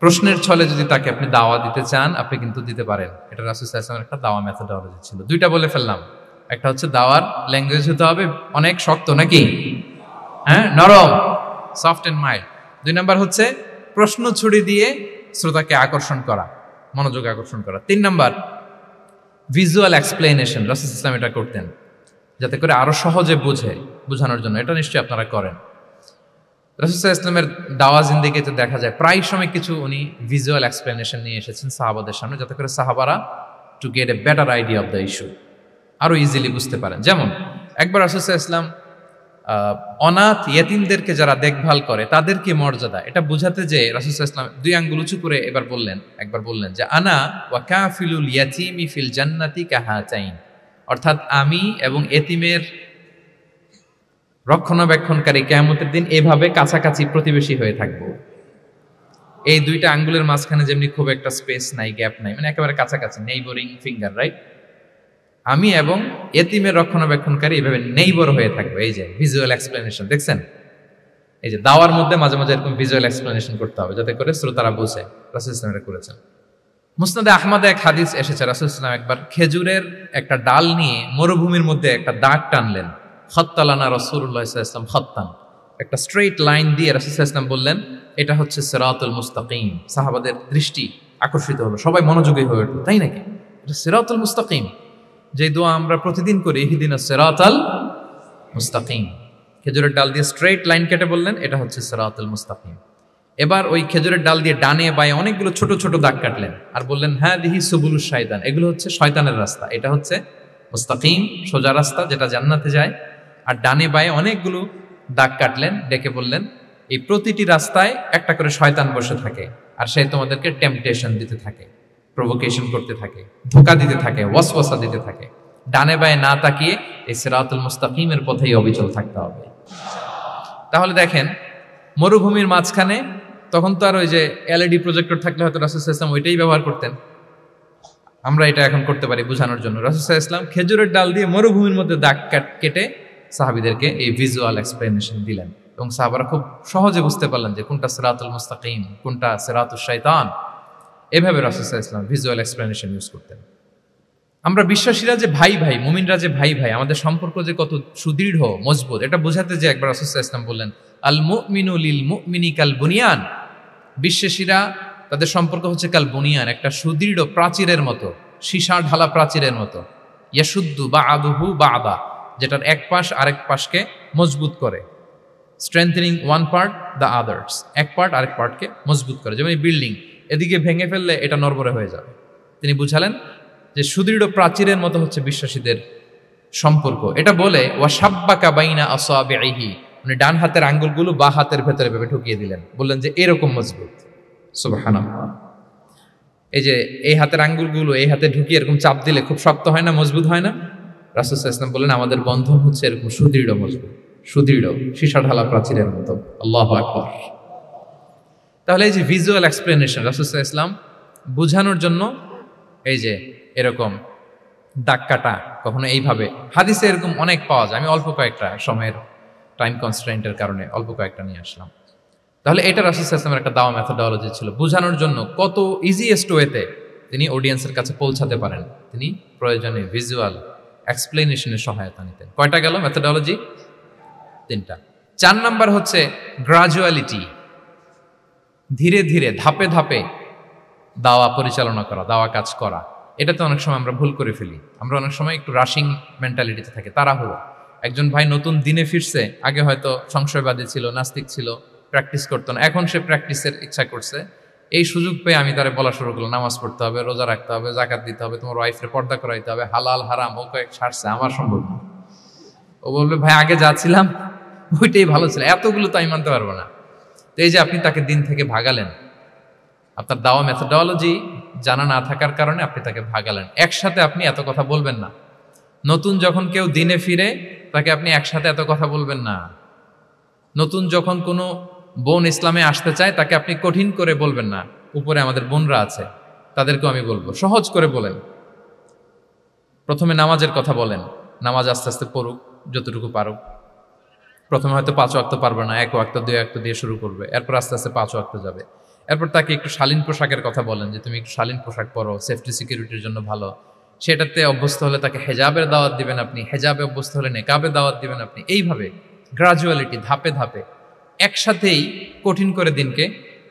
প্রশ্নের ছলে যদি তাকে আপনি দাওয়া দিতে চান, আপনি কিন্তু দিতে পারেন। এটা রাসূল সাল্লাল্লাহু আলাইহি ওয়াসাল্লামের একটা দাওয়া মেথডোলজি ছিল। দুইটা বলে ফেললাম, একটা হচ্ছে দাওয়ার ল্যাঙ্গুয়েজ হতে হবে অনেক শক্ত, নাকি হ্যাঁ নরম, সফট এন্ড মাইল্ড। দুই নাম্বার হচ্ছে প্রশ্ন ছুড়ে দিয়ে শ্রোতাকে আকর্ষণ করা, মনোযোগ আকর্ষণ করা। তিন নাম্বার ভিজুয়াল এক্সপ্লেনেশন, রাসূল সাল্লাল্লাহু আলাইহি ওয়াসাল্লাম এটা করতেন যাতে করে আরো সহজে বোঝানোর জন্য। এটা নিশ্চয়ই আপনারা করেন। রাসূল সাল্লাল্লাহু আলাইহি ওয়াসাল্লামের দাওয়া জিন্দেগিতে দেখা যায় প্রায় সময় কিছু উনি ভিজুয়াল এক্সপ্লেনেশন নিয়ে এসেছেন সাহাবাদের সামনে, যাতে করে সাহাবারা to get a better idea of the issue, আরো ইজিলি বুঝতে পারেন। যেমন একবার রাসূল সাল্লাল্লাহু আলাইহি ওয়াসাল্লাম অনাথ ইয়েতিমদেরকে যারা দেখভাল করে তাদের কি মর্যাদা, এটা বুঝাতে যে রাসূল সাল্লাল্লাহু আলাইহি ওয়াসাল্লাম দুই আঙ্গুল উঁচু করে একবার বললেন যে আনা ওয়া কাফিলুল ইয়াতীমি ফিল জান্নাতি কাহাতাইন, অর্থাৎ আমি এবং এতিমের রক্ষণাবেক্ষণকারী কিয়ামতের দিন এভাবে কাছাকাছি প্রতিবেশী হয়ে থাকবো। এই দুইটা আঙ্গুলের মাঝখানে যেমনি খুব একটা স্পেস নাই, গ্যাপ নাই, মানে একেবারে কাছাকাছি, নেইবরিং ফিঙ্গার, রাইট? আমি এবং এতিমের রক্ষণাবেক্ষণকারী এভাবে নেইবর হয়ে থাকবো। এই যে ভিজুয়াল এক্সপ্লেনেশন দেখছেন, এই যে দাওয়ার মধ্যে মাঝে মাঝে এরকম ভিজুয়াল এক্সপ্লেনেশন করতে হবে যাতে করে শ্রোতারা বুঝে। রাসূল সাল্লাল্লাহু আলাইহি ওয়াসাল্লাম এটা করেছেন। মুসনাদে আহমদে এক হাদিস এসেছে, রাসূল সাল্লাল্লাহু আলাইহি ওয়াসাল্লাম একবার খেজুরের একটা ডাল নিয়ে মরুভূমির মধ্যে একটা দাগ টানলেন। খাত্তালানা রাসূলুল্লাহ সাল্লাল্লাহু আলাইহি ওয়াসাল্লাম খাত্তান, একটা স্ট্রেইট লাইন দিয়ে রাসূল সাল্লাল্লাহু আলাইহি ওয়াসাল্লাম বললেন, এটা হচ্ছে সিরাতুল মুস্তাকিম। সাহাবাদের দৃষ্টি আকর্ষিত হলো, সবাই মনোযোগী হয়ে উঠল, তাই নাকি? এটা সিরাতুল মুস্তাকিম, যে দোয়া আমরা প্রতিদিন করি, ইহদিনাস সিরাতাল মুস্তাকিম। খেজুরের ডাল দিয়ে স্ট্রেইট লাইন কেটে বললেন এটা হচ্ছে সিরাতুল মুস্তাকিম। এবার ওই খেজুরের ডাল দিয়ে ডানে বায়ে অনেকগুলো ছোট ছোট দাগ কাটলেন আর বললেন, হ্যাঁ দিহি সুবুলুশ শায়তান, এগুলো হচ্ছে শয়তানের রাস্তা, এটা হচ্ছে মুস্তাকিম, সোজা রাস্তা যেটা জান্নাতে যায়। আর ডানে বায়ে অনেকগুলো দাগ কাটলেন, ডেকে বললেন, এই প্রতিটি রাস্তায় একটা করে শয়তান বসে থাকে আর সে তোমাদেরকে টেম্পটেশন দিতে থাকে, প্রভোকেশন করতে থাকে, ধোঁকা দিতে থাকে, ওয়াসওয়াসা দিতে থাকে। ডানে বায়ে না তাকিয়ে এই সিরাতুল মুস্তাকিমের পথেই অবিচল থাকতে হবে। তাহলে দেখেন মরুভূমির মাঝখানে, তখন তো আর ওই যে এলইডি প্রজেক্টর থাকলে হয়তো রাসূল সাল্লাল্লাহু আলাইহি ওয়াসাল্লাম ওইটাই ব্যবহার করতেন, আমরা এটা এখন করতে পারি বোঝানোর জন্য। রাসূল সাল্লাল্লাহু আলাইহি ওয়াসাল্লাম খেজুরের ডাল দিয়ে মরুভূমির মধ্যে দাগ কেটে সাহাবীদেরকে এই ভিজুয়াল এক্সপ্লেনেশন দিলেন, এবং সাহাবারা খুব সহজে বুঝতে পারলেন যে কোনটা সিরাতুল মুস্তাকিম, কোনটা সিরাতুশ শাইতান। এভাবে রাসূল সাল্লাল্লাহু আলাইহি ওয়াসাল্লাম ভিজুয়াল এক্সপ্লেনেশন ইউজ করতেন। আমরা বিশ্বাসীরা যে ভাই ভাই, মুমিনরা যে ভাই ভাই, আমাদের সম্পর্ক যে কত সুদৃঢ় মজবুত, এটা বোঝাতে যে একবার রাসূল সাল্লাল্লাহু আলাইহি ওয়াসাল্লাম বললেন, আল মুমিনু লিল মুমিনি কাল বুনিয়ান, বিশ্বাসীরা তাদের সম্পর্ক হচ্ছে কাল বুনিয়ান, একটা সুদৃঢ় প্রাচীরের মতো, সীসা ঢালা প্রাচীরের মতো। ইয়াশুদ্দু বা'দুহু বা'দা, যেটার এক পাশ আরেক পাশকে মজবুত করে। Strengthening one part the others, এক পার্ট আরেক পার্টকে মজবুত করে। যেমন এই বিল্ডিং, এদিকে ভেঙে ফেললে এটা নড়বড়ে হয়ে যাবে। তিনি বুঝালেন যে সুদৃঢ় প্রাচীরের মতো হচ্ছে বিশ্বাসীদের সম্পর্ক। এটা বলে ওয়াসাব্বাকা বাইনা আসাবিহি, মানে ডান হাতের আঙ্গুলগুলো বা হাতের ভেতরে ভেবে ঢুকিয়ে দিলেন, বললেন যে এরকম মজবুত। সুবহানাল্লাহ। এই যে এই হাতের আঙ্গুলগুলো এই হাতে ঢুকিয়ে এরকম চাপ দিলে খুব শক্ত হয় না, মজবুত হয় না? রাসূল সাল্লাল্লাহু আলাইহি ওয়াসাল্লাম বললেন আমাদের বন্ধন হচ্ছে এরকম সুদৃঢ় মজবুত, সুদৃঢ় সীসা ঢালা প্রাচীরের মতো। আল্লাহু আকবার। তাহলে এই যে ভিজুয়াল এক্সপ্লেনেশন, রাসূল সাল্লাল্লাহু আলাইহি ওয়াসাল্লাম বুঝানোর জন্য এই যে এরকম দাগ কাটা, কখনো এইভাবে, হাদিসে এরকম অনেক পাওয়া যায়। আমি অল্প কয়েকটা, সময়ের টাইম কনস্ট্রেন্টের কারণে অল্প কয়েকটা নিয়ে আসলাম। তাহলে এটা রাসূল সাল্লাল্লাহু আলাইহি ওয়াসাল্লামের একটা দাওয়া মেথডোলজি ছিল, বোঝানোর জন্য কত ইজিয়েস্ট ওয়েতে তিনি অডিয়েন্সের কাছে পৌঁছাতে পারেন। তিনি প্রয়োজনে ভিজুয়াল এক্সপ্লেনেশনের সহায়তা নিতেন। কয়টা গেল মেথডোলজি? তিনটা। 4 নাম্বার হচ্ছে গ্রাজুয়ালিটি, ধীরে ধীরে ধাপে ধাপে দাওয়া পরিচালনা করা, দাওয়া কাজ করা। এটাতে অনেক সময় আমরা ভুল করে ফেলি। আমরা অনেক সময় একটু রাশিং মেন্টালিটিতে থাকি, তাড়াহুড়ো। একজন ভাই নতুন দিনে ফিরছে, আগে হয়তো সংশয়বাদী ছিল, নাস্তিক ছিল, প্র্যাকটিস করতো না, এখন সে প্র্যাকটিসের ইচ্ছা করছে। এই সুযোগ পেয়ে আমি তারে বলা শুরু করলাম, নামাজ পড়তে হবে, রোজা রাখতে হবে, জাকাত দিতে হবে, তোমার ওয়াইফের পর্দা করাইতে হবে, হালাল হারাম ও কয়েক ছাড়ছে, আমার সম্ভব না। ও বলবে ভাই আগে যাচ্ছিলাম ওইটাই ভালো ছিল, এতগুলো তো আমি মানতে পারবো না। তো এই যে আপনি তাকে দিন থেকে ভাগালেন, আপনার দাওয়া মেথোডোলজি জানা না থাকার কারণে আপনি তাকে ভাগালেন। একসাথে আপনি এত কথা বলবেন না। নতুন যখন কেউ দিনে ফিরে তাকে আপনি একসাথে এত কথা বলবেন না। নতুন যখন কোনো বোন ইসলামে আসতে চায় তাকে আপনি কঠিন করে বলবেন না। উপরে আমাদের বোনরা আছে, তাদেরকেও আমি বলবো সহজ করে বলেন। প্রথমে নামাজের কথা বলেন, নামাজ আস্তে আস্তে পড়ুক যতটুকু পারুক। প্রথমে হয়তো 5 ওয়াক্ত পারবে না, 1 ওয়াক্ত 2 ওয়াক্ত দিয়ে শুরু করবে, এরপর আস্তে আস্তে 5 ওয়াক্ত যাবে। এরপর তাকে একটু শালীন পোশাকের কথা বলেন, যে তুমি একটু শালীন পোশাক পরো, সেফটি সিকিউরিটির জন্য ভালো। সেটাতে অভ্যস্ত হলে তাকে হেজাবের দাওয়াত দিবেন আপনি, হেজাবে অভ্যস্ত হলে নেকাবে দাওয়াত দিবেন আপনি। এইভাবে গ্রাজুয়ালিটি, ধাপে ধাপে, একসাথেই কঠিন করে দিনকে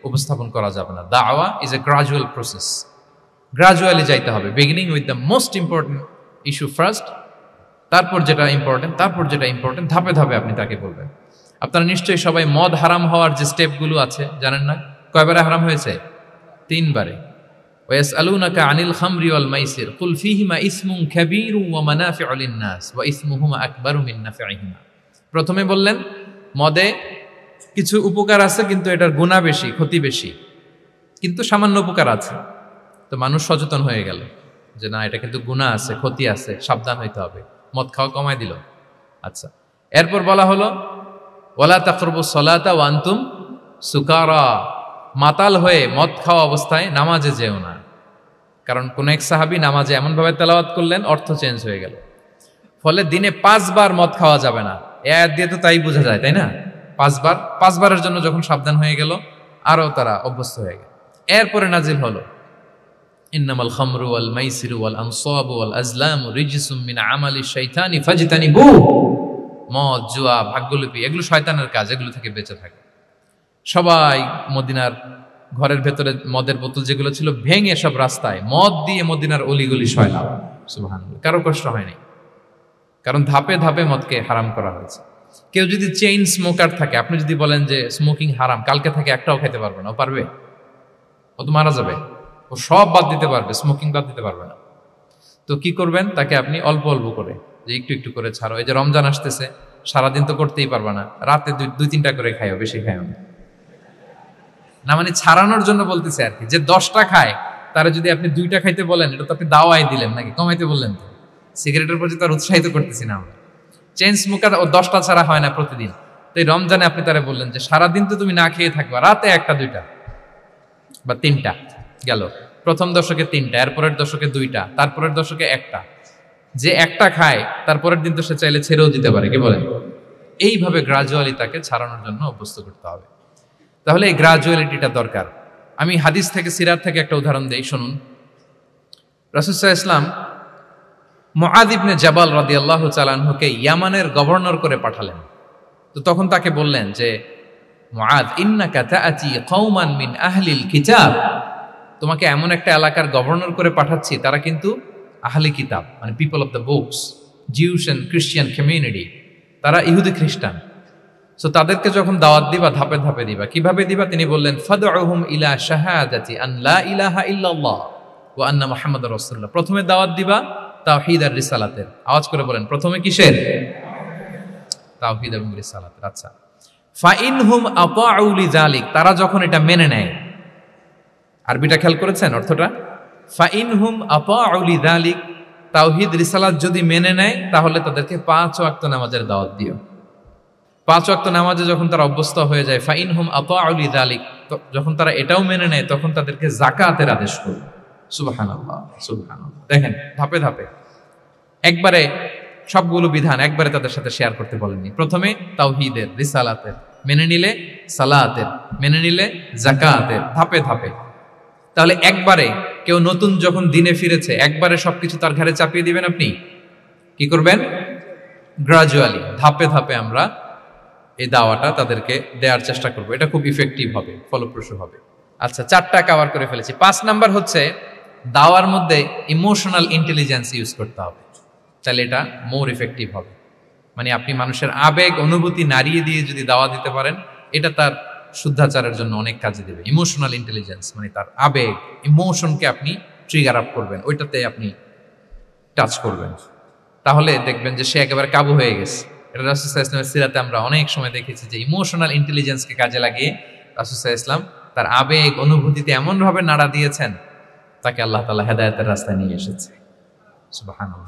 উপস্থাপন করা যাবে না। দাওয়া is a gradual process, gradually যাইতে হবে। Beginning with the most important issue first, তারপর যেটা ইম্পর্টেন্ট, তারপর যেটা ইম্পর্টেন্ট, ধাপে ধাপে আপনি তাকে বলবেন। আপনারা নিশ্চয়ই সবাই মদ হারাম হওয়ার যে স্টেপগুলো আছে জানেন না? কয়বারে হারাম হয়েছে? 3 বারে। ওয়াসআলুনাকা আনিল খামরি ওয়াল মাইসির কুল ফীহিমা ইসমুন কাবীরুন ওয়া মানাফিউ লিন-নাস ওয়া ইসমুহুমা আকবারু মিন নাফিহিমা। প্রথমে বললেন মদে কিছু উপকার আছে, কিন্তু এটার গুনাহ বেশি, ক্ষতি বেশি, কিন্তু সামান্য উপকার আছে। তো মানুষ সচেতন হয়ে গেল যে না, এটা কিন্তু গুনাহ আছে, ক্ষতি আছে, সাবধান হইতে হবে। মদ খাওয়া কমায় দিল। আচ্ছা, এরপর বলা হলো ওয়ালা তাকরাবুস সালাতা ওয়া আনতুম সুকারা, মাতাল হয়ে মদ খাওয়া অবস্থায় নামাজে যেও না। কারণ কোন এক সাহাবী নামাজে এমনভাবে তেলাওয়াত করলেন, অর্থ চেঞ্জ হয়ে গেল। ফলে দিনে 5 বার মদ খাওয়া যাবে না। এই আয়াত দিয়ে তো তাই বোঝা যায়, তাই না? 5 বারের জন্য যখন সাবধান হয়ে গেল, আরো তারা অভ্যস্ত হয়ে গেল। এরপরে নাজিল হলো ইন্নামাল খামরু ওয়াল মাইসিরু ওয়াল আনসাবু ওয়াল আজলামু রিজসুম মিন আমালিশ শাইতানি ফাজতানিবুহু। মদ, জুয়া, ভাগ্যলিপি এগুলো শয়তানের কাজ, এগুলো থেকে বেঁচে থাকে। সবাই মদিনার ঘরের ভেতরে মদের বোতল যেগুলো ছিল ভেঙে সব রাস্তায় মদ দিয়ে মদিনার অলিগলি সয়লাম। সুবহানাল্লাহ, কারো কষ্ট হয়নি, কারণ ধাপে ধাপে মদকে হারাম করা হয়েছে। কেউ যদি চেইন স্মোকার থাকে, আপনি যদি বলেন যে স্মোকিং হারাম, কালকে থেকে একটাও খেতে পারবে না, ও পারবে? ও তো মারা যাবে। ও সব বাদ দিতে পারবে, স্মোকিং বাদ দিতে পারবে না। তো কি করবেন? তাকে আপনি অল্প অল্প করে, যে একটু একটু করে ছাড়ো। এই যে রমজান আসতেছে, সারাদিন তো করতেই পারবা না, রাতে 2-3টা করে খাইও, বেশি খাইও না। মানে ছাড়ানোর জন্য বলতেছে আর কি। যে 10টা খায় তারা যদি আপনি 2টা খাইতে বলেন, এটা তো আপনি দাওয়াই দিলেন নাকি, কমাইতে বললেন তো। সিগারেটের প্রতি তার উৎসাহিত করতেছি না আমরা। চেইন স্মোকার ও 10টা ছাড়া হয় না প্রতিদিন। তো এই রমজানে আপনি তারা বললেন যে সারাদিন তো তুমি না খেয়ে থাকবা, রাতে 1টা 2টা বা 3টা গেল। প্রথম দশকে 3টা, এরপরের দশকে 2টা, তারপরের দশকে 1টা। যে 1টা খায় তারপরের দিন তো সে চাইলে ছেড়েও দিতে পারে, কি বলেন? এইভাবে গ্রাজুয়ালি তাকে ছাড়ানোর জন্য অভ্যস্ত করতে হবে। তাহলে এই গ্রাজুয়ালিটিটা দরকার। আমি হাদিস থেকে, সিরাত থেকে একটা উদাহরণ দেই, শুনুন। রাসূল সাল্লাল্লাহু আলাইহি ওয়াসাল্লাম মুআয ইবনে জাবাল রাদিয়াল্লাহু তাআলা আনহুকে ইয়ামানের গভর্নর করে পাঠালেন। তো তখন তাকে বললেন যে মুআয, ইন্নাকা তাআতি কওমান মিন আহলিল কিতাব, তোমাকে এমন একটা এলাকার গভর্নর করে পাঠাচ্ছি, তারা কিন্তু আহলি কিতাব, মানে people of the books, Jews and Christian community, তারা ইহুদি খ্রিস্টান। সো তাদেরকে যখন দাওয়াত দিবা, ধাপে ধাপে দিবা। কিভাবে দিবা? তিনি বললেন ফাদউহুম ইলা শাহাদাতি আন লা ইলাহা ইল্লাল্লাহ ওয়া আন্না মুহাম্মাদুর রাসূলুল্লাহ। প্রথমে দাওয়াত দিবা তাওহীদ আর রিসালাতের। আওয়াজ করে বলেন, প্রথমে কিসের? তাওহীদ এবং রিসালাতের। আচ্ছা, ফাইনহুম আতাউ লিযালিক, তারা যখন এটা মেনে নেয়। আরবিটা খেয়াল করেছেন অর্থটা? ফাইনহুম আতাউ লিযালিক, তাওহীদ রিসালাত যদি মেনে নেয় তাহলে তাদেরকে 5 ওয়াক্ত নামাজের দাওয়াত দিও। 5 ওয়াক্ত নামাজে যখন তারা অভ্যস্ত হয়ে যায়, ফাইনহুম আতাউ লিযালিক, যখন তারা এটাও মেনে নেয় তখন তাদেরকে যাকাতের আদেশ করো। সুবহানাল্লাহ, সুবহানাল্লাহ। দেখেন ধাপে ধাপে, একবারে সবগুলো বিধান একবারে তাদের সাথে শেয়ার করতে বলেননি। প্রথমে তাওহীদের, রিসালাতের, মেনে নিলে সালাতের, মেনে নিলে যাকাতের, ধাপে ধাপে। তাহলে একবারে কেউ নতুন যখন দিনে ফিরেছে, একবারে সবকিছু তার ঘাড়ে চাপিয়ে দিবেন আপনি? কি করবেন? গ্রাজুয়ালি, ধাপে ধাপে আমরা এই দাওয়াটা তাদেরকে দেওয়ার চেষ্টা করব, এটা খুব ইফেক্টিভ হবে, ফলপ্রসূ হবে। আচ্ছা, 4টা কভার করে ফেলেছি। 5 নাম্বার হচ্ছে দাওয়ার মধ্যে ইমোশনাল ইন্টেলিজেন্স ইউজ করতে হবে, তাহলে এটা মোর ইফেক্টিভ হবে। মানে আপনি মানুষের আবেগ অনুভূতি নাড়িয়ে দিয়ে যদি দাওয়া দিতে পারেন, এটা তার শুদ্ধাচারের জন্য অনেক কাজে দেবে। ইমোশনাল ইন্টেলিজেন্স মানে তার আবেগ, ইমোশনকে আপনি ট্রিগার আপ করবেন, ওইটাতে আপনি টাচ করবেন, তাহলে দেখবেন যে সে একেবারে কাবু হয়ে গেছে। এটা রাসূল সাল্লাল্লাহু আলাইহি ওয়াসাল্লামের সিরাতে আমরা অনেক সময় দেখেছি যে ইমোশনাল ইন্টেলিজেন্সকে কাজে লাগিয়ে রাসূল সাল্লাল্লাহু আলাইহি ওয়াসাল্লাম তার আবেগ অনুভূতিতে এমনভাবে নাড়া দিয়েছেন, তাকে আল্লাহ তাআলা হেদায়েতের রাস্তায় নিয়ে এসেছে। সুবহানাল্লাহ।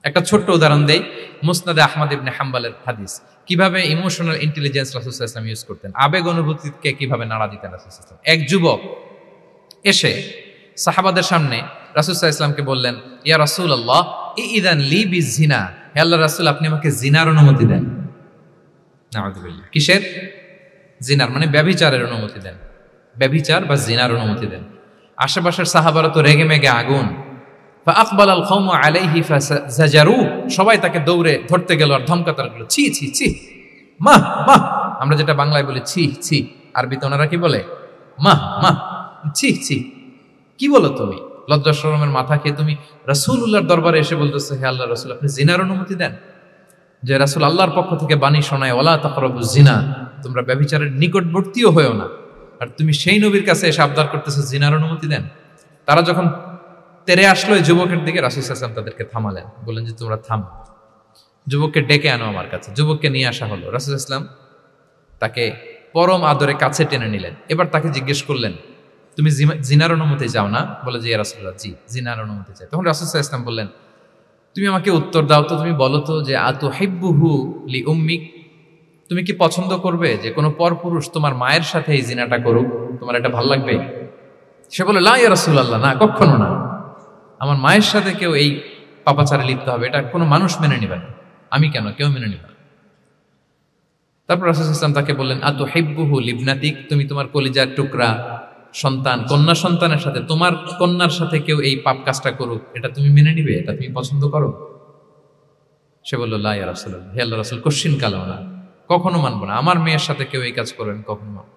একটা ছোট্ট উদাহরণ দেই, মুসনাদে আহমদ ইবনে হাম্বলের হাদিস, কিভাবে ইমোশনাল ইন্টেলিজেন্স রাসূল সাল্লাল্লাহু আলাইহি ওয়াসাল্লাম ইউজ করতেন, আবেগ অনুভূতিকে কিভাবে নাড়া দিতেন রাসূল সাল্লাল্লাহু আলাইহি ওয়াসাল্লাম। এক যুবক এসে সাহাবাদের সামনে রাসূল সাল্লাল্লাহু আলাইহি ওয়াসাল্লামকে বললেন, ইয়া রাসূলুল্লাহ ইযান লি বিজিনা, হে আল্লাহর রাসূল আপনি আমাকে জিনার অনুমতি দেন। নাউযুবিল্লাহ। কিসের? জিনার, মানে ব্যভিচারের অনুমতি দেন, ব্যভিচার বা জিনার অনুমতি দেন। আশেপাশের সাহাবারা তো রেগে মেগে আগুন। ফাআকবালাল কওমু আলাইহি ফাজাজারু, সবাই তাকে দৌড়ে ধরতে গেল আর ধমকাতে লাগলো, ছি ছি ছি, মাহ মাহ। আমরা যেটা বাংলায় বলি ছি ছি, আরবিতে ওনারা কি বলে? মাহ মাহ, ছি ছি, কি বলো তুমি? লজ্জা শরমের মাথা খেয়ে তুমি রাসূলুল্লাহর দরবারে এসে বলতেছো, হে আল্লাহর রাসূল আপনি জিনার অনুমতি দেন। যে রাসূল আল্লাহর পক্ষ থেকে বাণী শোনায়, ওয়ালা তাকরাবুজ জিনা, তোমরা ব্যভিচারের নিকটবর্তীও হয়েও না, আর তুমি সেই নবীর কাছে এসে আবদার করতেছো জিনার অনুমতি দেন। তারা যখন তেরে আসলো এই যুবকের দিকে, রাসূল সাল্লাল্লাহু আলাইহি ওয়াসাল্লাম তাদেরকে থামালেন, বললেন যে তোমরা থামো, যুবককে ডেকে আনো আমার কাছে। যুবককে নিয়ে আসা হলো, রাসূল সাল্লাল্লাহু আলাইহি ওয়াসাল্লাম তাকে পরম আদরে কাছে টেনে নিলেন। এবার তাকে জিজ্ঞেস করলেন, তুমি জিনার অনুমতি চাও না? বলে যে ইয়া রাসূলুল্লাহ, জি জিনার অনুমতি চাই। তখন রাসূল সাল্লাল্লাহু আলাইহি ওয়াসাল্লাম বললেন, তুমি আমাকে উত্তর দাও তো, তুমি বলো তো যে আতুহিব্বুহু লি উম্মিক, তুমি কি পছন্দ করবে যে কোনো পরপুরুষ তোমার মায়ের সাথে এই জিনাটা করুক? তোমার এটা ভালো লাগবে? সে বলে লা ইয়া রাসূলুল্লাহ, না কখনো না, আমার মায়ের সাথে কেউ এই পাপাচারে লিপ্ত হবে এটা কোনো মানুষ মেনে নিবে না, আমি কেন, কেউ মেনে নিবে না। তারপর রাসূল সাল্লাল্লাহু আলাইহি ওয়াসাল্লাম তাকে বললেন আতুহিব্বুহু লিবনাতিক, তুমি তোমার কলিজার টুকরা সন্তান, কন্যা সন্তানের সাথে, তোমার কন্যার সাথে কেউ এই পাপ কাজটা করুক, এটা তুমি মেনে নিবে, এটা তুমি পছন্দ করো? সে বলল লা ইয়া রাসূলুল্লাহ, হে আল্লাহর রাসূল কোশ্চিন কালেও না, কখনো মানবো না, আমার মেয়ের সাথে কেউ এই কাজ করবেন কখনো মানবো।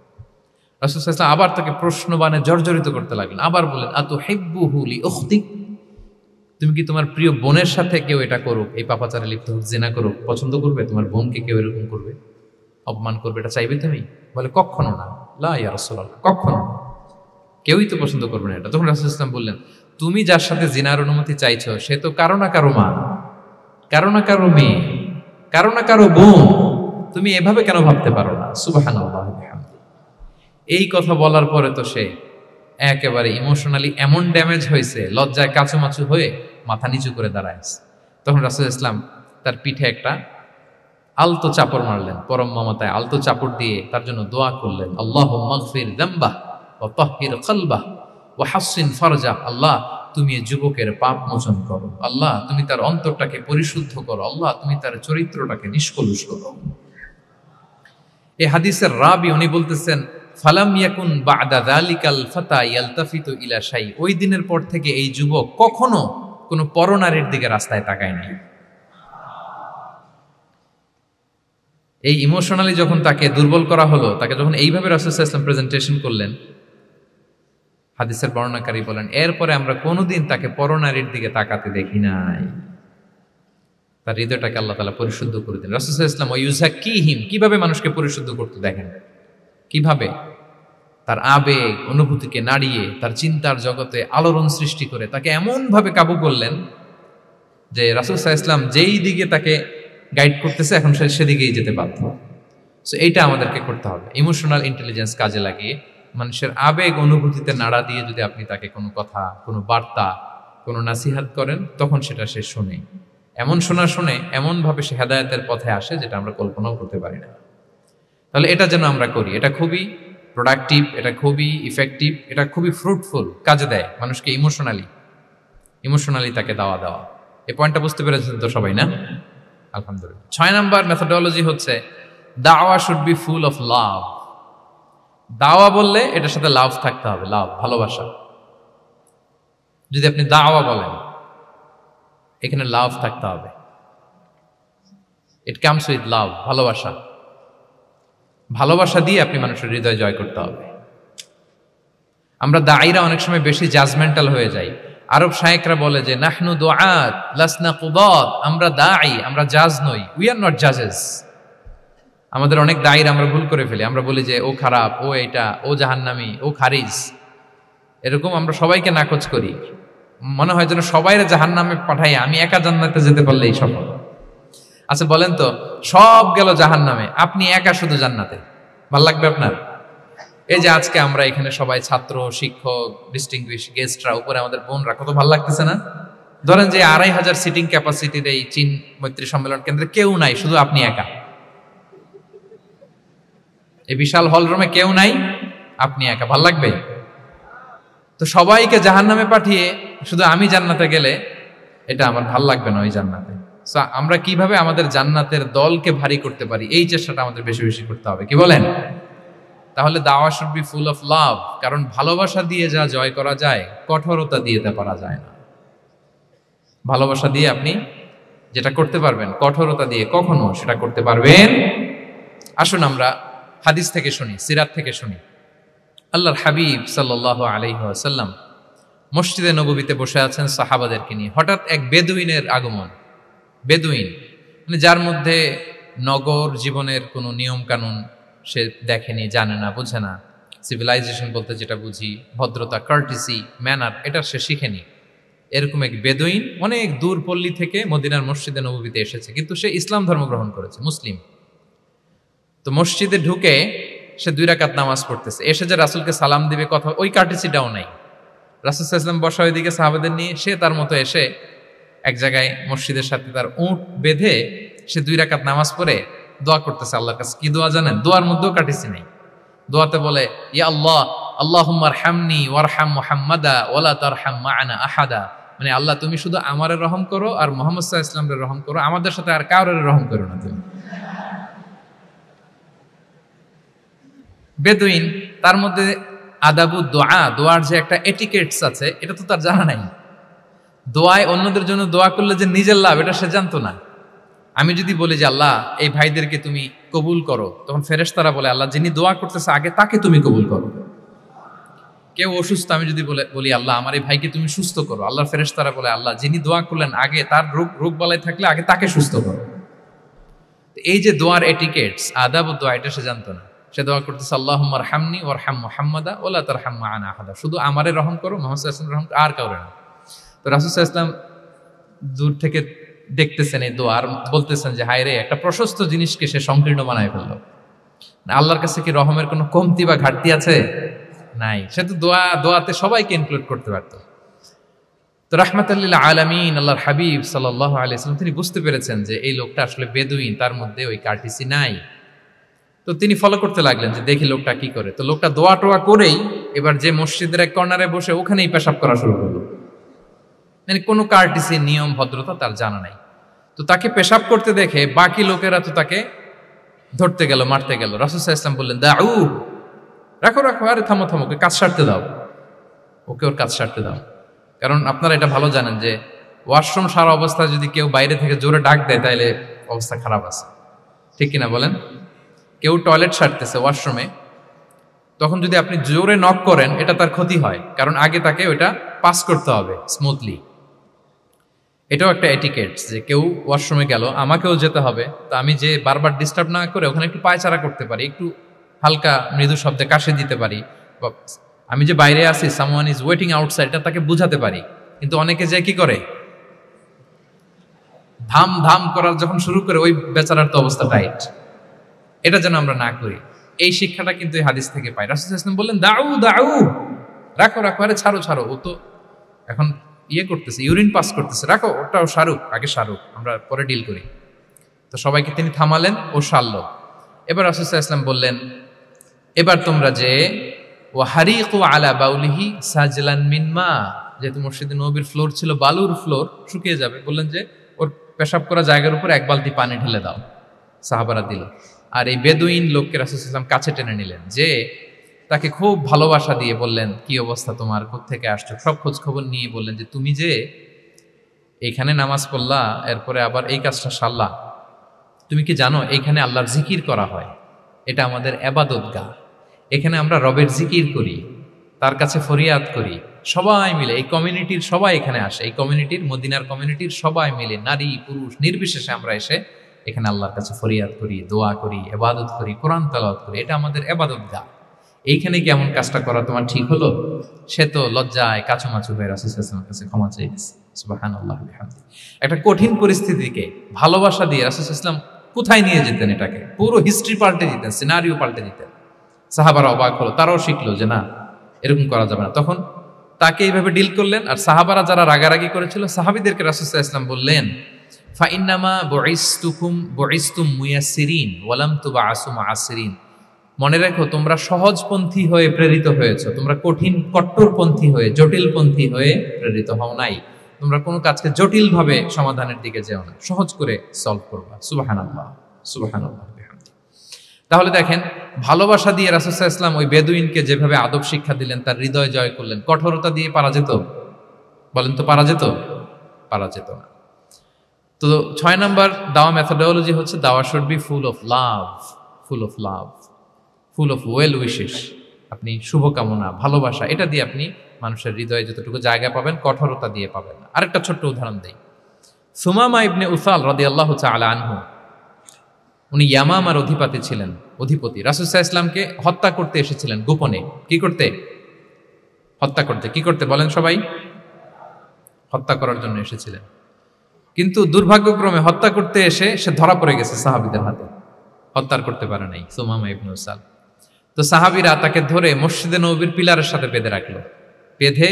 রাসূল সাল্লাল্লাহু আলাইহি ওয়াসাল্লাম আবার তাকে প্রশ্নবাণে জর্জরিত করতে লাগলেন, আবার বললেন আতুহিব্বুহু লি উখতিক, তুমি কি তোমার প্রিয় বোনের সাথে কেউ এটা করুক, এই পাপাচারে লিপ্ত হোক, জিনা করুক, পছন্দ করবে? তোমার বোনকে কেউ এরকম করবে, অপমান করবে, এটা চাইবে তুমি? বলে কখনো না, লা ইয়া রাসূলুল্লাহ, কখনো না, কেউই তো পছন্দ করবে না এটা। তখন রাসূল সাল্লাল্লাহু আলাইহি ওয়াসাল্লাম বললেন, তুমি যার সাথে জিনার অনুমতি চাইছো সে তো কারো না কারো মা, কারো না কারো মেয়ে, কারো না কারো বোন, তুমি এভাবে কেন ভাবতে পারো না? সুবহানাল্লাহ বিহামদিহি। এই কথা বলার পরে তো সে একেবারে ইমোশনালি এমন ড্যামেজ হয়েছে, লজ্জায় কাচুমাচু হয়ে মাথা নিচু করে দাঁড়ায়ছে। তখন রাসূল ইসলাম তার পিঠে একটা আলতো চাপড় মারলেন, পরম মমতায় আলতো চাপড় দিয়ে তার জন্য দোয়া করলেন, আল্লাহুম্মা গফির যামবাহ ওয়া তাহহির কলবাহ ওয়া হাসসিন ফারজাহ, আল্লাহ তুমি এই যুবকের পাপ মোচন করো, আল্লাহ তুমি তার অন্তরটাকে পরিশুদ্ধ করো, আল্লাহ তুমি তার চরিত্রটাকে নিষ্কলুষ করো। এই হাদিসের রাবি উনি বলতেছেন, ফালাম ইয়াকুন বা'দা যালিকাল ফাতা ইয়ালতাফিতু ইলা শাই, ওই দিনের পর থেকে এই যুবক কখনো কোনো পরনারীর দিকে রাস্তায় তাকায় নাই। এই ইমোশনালি যখন তাকে দুর্বল করা হলো, তাকে যখন এইভাবে রাসূল সাল্লাল্লাহু আলাইহি ওয়াসাল্লাম প্রেজেন্টেশন করলেন, হাদিসের বর্ণনাকারী বলেন এরপরে আমরা কোনোদিন তাকে পরনারীর দিকে তাকাতে দেখি নাই। তার হৃদয়টাকে আল্লাহ তাআলা পরিশুদ্ধ করে দিলেন। রাসূল সাল্লাল্লাহু আলাইহি ওয়াসাল্লাম ওয়ায়ুযাক্কিহিম, কিভাবে মানুষকে পরিশুদ্ধ করতে দেখেন, কিভাবে তার আবেগ অনুভূতিকে নাড়িয়ে তার চিন্তার জগতে আলোড়ন সৃষ্টি করে তাকে এমনভাবে কাবু করলেন যে রাসূল সাল্লাল্লাহু আলাইহি ওয়াসাল্লাম যেই দিকে তাকে গাইড করতেছে এখন সে সেদিকেই যেতে বাধ্য। সো এইটা আমাদেরকে করতে হবে, ইমোশনাল ইন্টেলিজেন্স কাজে লাগিয়ে মানুষের আবেগ অনুভূতিতে নাড়া দিয়ে যদি আপনি তাকে কোনো কথা, কোনো বার্তা, কোনো নাসিহাত করেন, তখন সেটা সে শোনে, এমন শুনে এমনভাবে সে হেদায়েতের পথে আসে যেটা আমরা কল্পনাও করতে পারি না। তাহলে এটা যেন আমরা করি, এটা খুবই প্রোডাক্টিভ, এটা খুবই ইফেক্টিভ, এটা খুবই ফ্রুটফুল, কাজে দেয় মানুষকে ইমোশনালি তাকে দেওয়া। এই পয়েন্টটা বুঝতে পেরেছেন তো সবাই, না? আলহামদুলিল্লাহ। 6 নাম্বার মেথোডোলজি হচ্ছে দাওয়া should be full of love. দাওয়া বললে এটার সাথে লাভ থাকতে হবে, লাভ, ভালোবাসা। যদি আপনি দাওয়া বলেন এখানে লাভ থাকতে হবে, ইট কামস উইথ লাভ, ভালোবাসা। ভালোবাসা দিয়ে আপনি মানুষের হৃদয় জয় করতে হবে। আমরা দায়ীরা অনেক সময় বেশি জাজমেন্টাল হয়ে যাই। আরব শায়েকরা বলে যে নাহনু দুআত লাসনা কুদাত, আমরা দায়ী, আমরা জাজ নই, উই আর নট জাজেস। আমাদের অনেক দায়ীরা আমরা ভুল করে ফেলি, আমরা বলি যে ও খারাপ, ও এইটা, ও জাহান্নামী, ও খারিজ, এরকম আমরা সবাইকে নাকচ করি। মনে হয় যেন সবাইরে জাহান্নামে পাঠাই, আমি একা জান্নাতে যেতে পারলেই সফল। আচ্ছা বলেন তো, সব গেল জাহান্নামে, আপনি একা শুধু জান্নাতে, ভাল লাগবে আপনার? এই যে আজকে আমরা এখানে সবাই ছাত্র, শিক্ষক, ডিস্টিংগুইশ গেস্টরা, উপরে আমাদের বোনরা, কত ভালো লাগতেছে না? ধরেন যে 2500 সিটিং ক্যাপাসিটির এই চীন মৈত্রী সম্মেলন কেন্দ্রে কেউ নাই, শুধু আপনি একা। এই বিশাল হল রুমে কেউ নাই, আপনি একা, ভাল লাগবে? তো সবাইকে জাহান্নামে পাঠিয়ে শুধু আমি জান্নাতে গেলে এটা আমার ভাল লাগবে না ওই জান্নাতে। সো আমরা কিভাবে আমাদের জান্নাতের দলকে ভারী করতে পারি, এই চেষ্টাটা আমাদের বেশি বেশি করতে হবে, কি বলেন? তাহলে দাওয়া should be full of love, কারণ ভালোবাসা দিয়ে যা জয় করা যায়, কঠোরতা দিয়ে তা করা যায় না। ভালোবাসা দিয়ে আপনি যেটা করতে পারবেন, কঠোরতা দিয়ে কখনো সেটা করতে পারবেন। আসুন আমরা হাদিস থেকে শুনি, সিরাত থেকে শুনি। আল্লাহর হাবিব সাল্লাল্লাহু আলাইহি ওয়াসাল্লাম মসজিদে নববীতে বসে আছেন সাহাবাদেরকে নিয়ে। হঠাৎ এক বেদুইনের আগমন। বেদুইন মানে যার মধ্যে নগর জীবনের কোনো নিয়ম কানুন সে দেখেনি, জানে না, বোঝে না। সিভিলাইজেশন বলতে যেটা বুঝি, ভদ্রতা, কার্টিসি, ম্যানার, এটা সে শিখেনি। এরকম এক বেদুইন অনেক দূর পল্লী থেকে মদিনার মসজিদে নববীতে এসেছে, কিন্তু সে ইসলাম ধর্ম গ্রহণ করেছে, মুসলিম। তো মসজিদে ঢুকে সে 2 রাকাত নামাজ পড়তেছে। এসে যে রাসূলকে সালাম দিবে, কথা, ওই কার্টিসিটাও নাই। রাসূল সাল্লাল্লাহু আলাইহি ওয়াসাল্লাম বসা ওইদিকে সাহাবাদের নিয়ে, সে তার মতো এসে এক জায়গায় মসজিদের সাথে তার উট বেঁধে সে 2 রাকাত নামাজ পড়ে দোয়া করতেছে আল্লাহর কাছে। কি দোয়া জানেন? দোয়ার মধ্যেও কাটিসি নেই। দোয়াতে বলে, ইয়া আল্লাহ, আল্লাহুম্মা আরহামনি ওয়ারহাম মুহাম্মাদা ওয়ালা তারহাম মা'ানা আহাদা। মানে আল্লাহ, তুমি শুধু আমারে রহম করো আর মুহাম্মদ সাল্লাল্লাহু আলাইহি ওয়াসাল্লামের রহম করো, আমাদের সাথে আর কাউরে রহম করো না তুমি। বেদুইন, তার মধ্যে আদাবু দোয়া, দোয়ার যে একটা এটিকেটস আছে, এটা তো তার জানা নাই। দোয়ায় অন্যদের জন্য দোয়া করলে যে নিজের লাভ, এটা সে জানতো না। আমি যদি বলি যে আল্লাহ এই ভাইদেরকে তুমি কবুল করো, তখন ফেরেশতারা বলে আল্লাহ যিনি দোয়া করতেছে আগে তাকে তুমি কবুল করো। কেউ অসুস্থ, আমি যদি বলি আল্লাহ আমার এই ভাইকে তুমি সুস্থ করো, আল্লাহর ফেরেশতারা বলে আল্লাহ যিনি দোয়া করলেন আগে তার রোগ বালাই থাকলে আগে তাকে সুস্থ করো। এই যে দোয়ার এটিকেটস, আদাব দোয়া, এটা সে জানতো না। সে দোয়া করতেছে আল্লাহুম্মা আরহামনি ওয়ারহাম মুহাম্মাদা ওয়ালা তারহাম মা'ানা আহাদা, শুধু আমারে রহম করো, মুহাম্মদ সাল্লাল্লাহু আলাইহি ওয়াসাল্লাম রহম, আর কাউরে না। তো রাসূল সাল্লাল্লাহু আলাইহি ওয়াসাল্লাম দূর থেকে দেখতেছেন এই দোয়া, আর বলতেছেন যে হায় রে, একটা প্রশস্ত জিনিসকে সে সংকীর্ণ বানায় ফেললো। আল্লাহর কাছে কি রহমের কোনো কমতি বা ঘাটতি আছে? নাই। সে তো দোয়াতে সবাইকে ইনক্লুড করতে পারত। তো রাহমাতাল লিল আলামিন আল্লাহর হাবিব সাল্লাল্লাহু আলাইহি ওয়াসাল্লাম তিনি বুঝতে পেরেছেন যে এই লোকটা আসলে বেদুইন, তার মধ্যে ওই কার্টিসি নাই। তো তিনি ফলো করতে লাগলেন যে দেখি লোকটা কি করে। তো লোকটা দোয়া টোয়া করেই এবার যে মসজিদের এক কর্নারে বসে ওখানেই পেশাব করা শুরু করলো। মানে কোনো কার্টিসি, নিয়ম, ভদ্রতা তার জানা নাই। তো তাকে পেশাব করতে দেখে বাকি লোকেরা তো তাকে ধরতে গেল, মারতে গেল। রাসূল সাল্লাল্লাহু আলাইহি ওয়াসাল্লাম বললেন, দাউ, রাখো রাখো, আরে থামো থামো, ওকে কাজ সারতে দাও, ওকে ওর কাজ সারতে দাও। কারণ আপনারা এটা ভালো জানেন যে ওয়াশরুম সারা অবস্থায় যদি কেউ বাইরে থেকে জোরে ডাক দেয় তাহলে অবস্থা খারাপ আছে, ঠিক কিনা বলেন? কেউ টয়লেট সারতেছে ওয়াশরুমে, তখন যদি আপনি জোরে নক করেন এটা তার ক্ষতি হয়, কারণ আগে তাকে ওইটা পাস করতে হবে স্মুথলি। এটাও একটা এটিকেটস যে কেউ ওয়াশরুমে গেল, আমাকেও যেতে হবে, তো আমি যে বারবার ডিস্টার্ব না করে ওখানে একটু পায়চারা করতে পারি, একটু হালকা মৃদু শব্দে কাশে দিতে পারি, আমি যে বাইরে আছি, সামওয়ান ইজ ওয়েটিং আউটসাইড, এটা তাকে বুঝাতে পারি। কিন্তু অনেকে যে কি করে, ধাম ধাম করার যখন শুরু করে ওই বেচারার তো অবস্থা টাইট। এটা যেন আমরা না করি, এই শিক্ষাটা কিন্তু এই হাদিস থেকে পাই। রাসূল সাল্লাল্লাহু আলাইহি ওয়াসাল্লাম বললেন, দাউ দাউ, রাখো রাখো, আরে ছাড়ো ছাড়ো, ও তো এখন করতেছে, ইউরিন পাস করতেছে, রাখো, ওটাও সারুক, আগে সারুক, আমরা পরে ডিল করি। তো সবাইকে তিনি থামালেন, ও সারল। এবার রাসূল সাল্লাল্লাহু আলাইহি ওয়াসাল্লাম বললেন, এবার তোমরা যে ওয়াহারিকু আলা বাউলিহি সাজলান মিন মা, যেহেতু মসজিদে নববীর ফ্লোর ছিল বালুর ফ্লোর, শুকিয়ে যাবে, বললেন যে ওর পেশাব করা জায়গার উপর 1 বালতি পানি ঢেলে দাও। সাহাবারা দিল। আর এই বেদুইন লোককে রাসূল সাল্লাল্লাহু আলাইহি ওয়াসাল্লাম কাছে টেনে নিলেন, যে তাকে খুব ভালোবাসা দিয়ে বললেন, কি অবস্থা তোমার, কোত্থেকে আসছো, সব খোঁজ খবর নিয়ে বললেন যে তুমি যে এইখানে নামাজ পড়লা, এরপরে আবার এই কাজটা সারলা, তুমি কি জানো এইখানে আল্লাহর জিকির করা হয়? এটা আমাদের এবাদতগাহ। এখানে আমরা রবের জিকির করি, তার কাছে ফরিয়াদ করি, সবাই মিলে এই কমিউনিটির সবাই এখানে আসে। এই কমিউনিটির, মদিনার কমিউনিটির সবাই মিলে, নারী পুরুষ নির্বিশেষে আমরা এসে এখানে আল্লাহর কাছে ফরিয়াদ করি, দোয়া করি, এবাদত করি, কোরআন তেলাওয়াত করি। এটা আমাদের এবাদতগাহ। এইখানে কি এমন কাজটা করা তোমার ঠিক হলো? সে তো লজ্জায় কাচুমাচু হয়ে রাসূল সাল্লাল্লাহু আলাইহি ওয়াসাল্লামের কাছে ক্ষমা চেয়েছে। সুবহানাল্লাহ বিহামদি। একটা কঠিন পরিস্থিতিকে ভালোবাসা দিয়ে রাসূল সাল্লাল্লাহু আলাইহি ওয়াসাল্লাম কোথায় নিয়ে যেতেন, এটাকে পুরো হিস্ট্রি পাল্টে দিতেন, সিনারিও পাল্টে দিতেন। সাহাবারা অবাক হলো, তারাও শিখলো যে না, এরকম করা যাবে না। তখন তাকে এইভাবে ডিল করলেন। আর সাহাবারা যারা রাগারাগি করেছিল, সাহাবীদেরকে রাসূল সাল্লাল্লাহু আলাইহি ওয়াসাল্লাম বললেন, ফাইন্নামা বুইসতুম মুয়াসসিরিন ওয়া লাম তুবআসু মুআসসিরিন। মনে রেখো, তোমরা সহজপন্থী হয়ে প্রেরিত হয়েছো, তোমরা কঠিন কট্টরপন্থী হয়ে, জটিলপন্থী হয়ে প্রেরিত হও নাই। তোমরা কোনো কাজকে জটিলভাবে সমাধানের দিকে যেও না, সহজ করে সলভ করবা। সুবহানাল্লাহ, সুবহানাল্লাহ বিহামদি। তাহলে দেখেন, ভালোবাসা দিয়ে রাসূল সাল্লাল্লাহু আলাইহি ওয়াসাল্লাম ওই বেদুইনকে যেভাবে আদব শিক্ষা দিলেন, তার হৃদয় জয় করলেন। কঠোরতা দিয়ে পারা যেত? বলেন তো, পারা যেত? পারা যেত না। তো 6 নাম্বার দাওয়া মেথোডোলজি হচ্ছে দাওয়া should be full of love, full of love, full of well wishes. আপনি শুভকামনা, ভালোবাসা, এটা দিয়ে আপনি মানুষের হৃদয়ে যতটুকু জায়গা পাবেন, কঠোরতা দিয়ে পাবেন না। আরেকটা ছোট্ট উদাহরণ দেই। সুমামা ইবনে উসাল রাদিয়াল্লাহু তাআলা আনহু, উনি ইয়ামামার অধিপতি ছিলেন। অধিপতি রাসূল সাল্লাল্লাহু আলাইহি ওয়াসাল্লামকে হত্যা করতে এসেছিলেন গোপনে। কি করতে? হত্যা করতে। কি করতে বলেন সবাই? হত্যা করার জন্য এসেছিলেন। কিন্তু দুর্ভাগ্যক্রমে হত্যা করতে এসে সে ধরা পড়ে গেছে সাহাবীদের হাতে, হত্যা করতে পারে নাই সুমামা ইবনে উসাল। তো সাহাবীরা তাকে ধরে মসজিদে নববীর পিলারের সাথে বেঁধে রাখলো। বেঁধে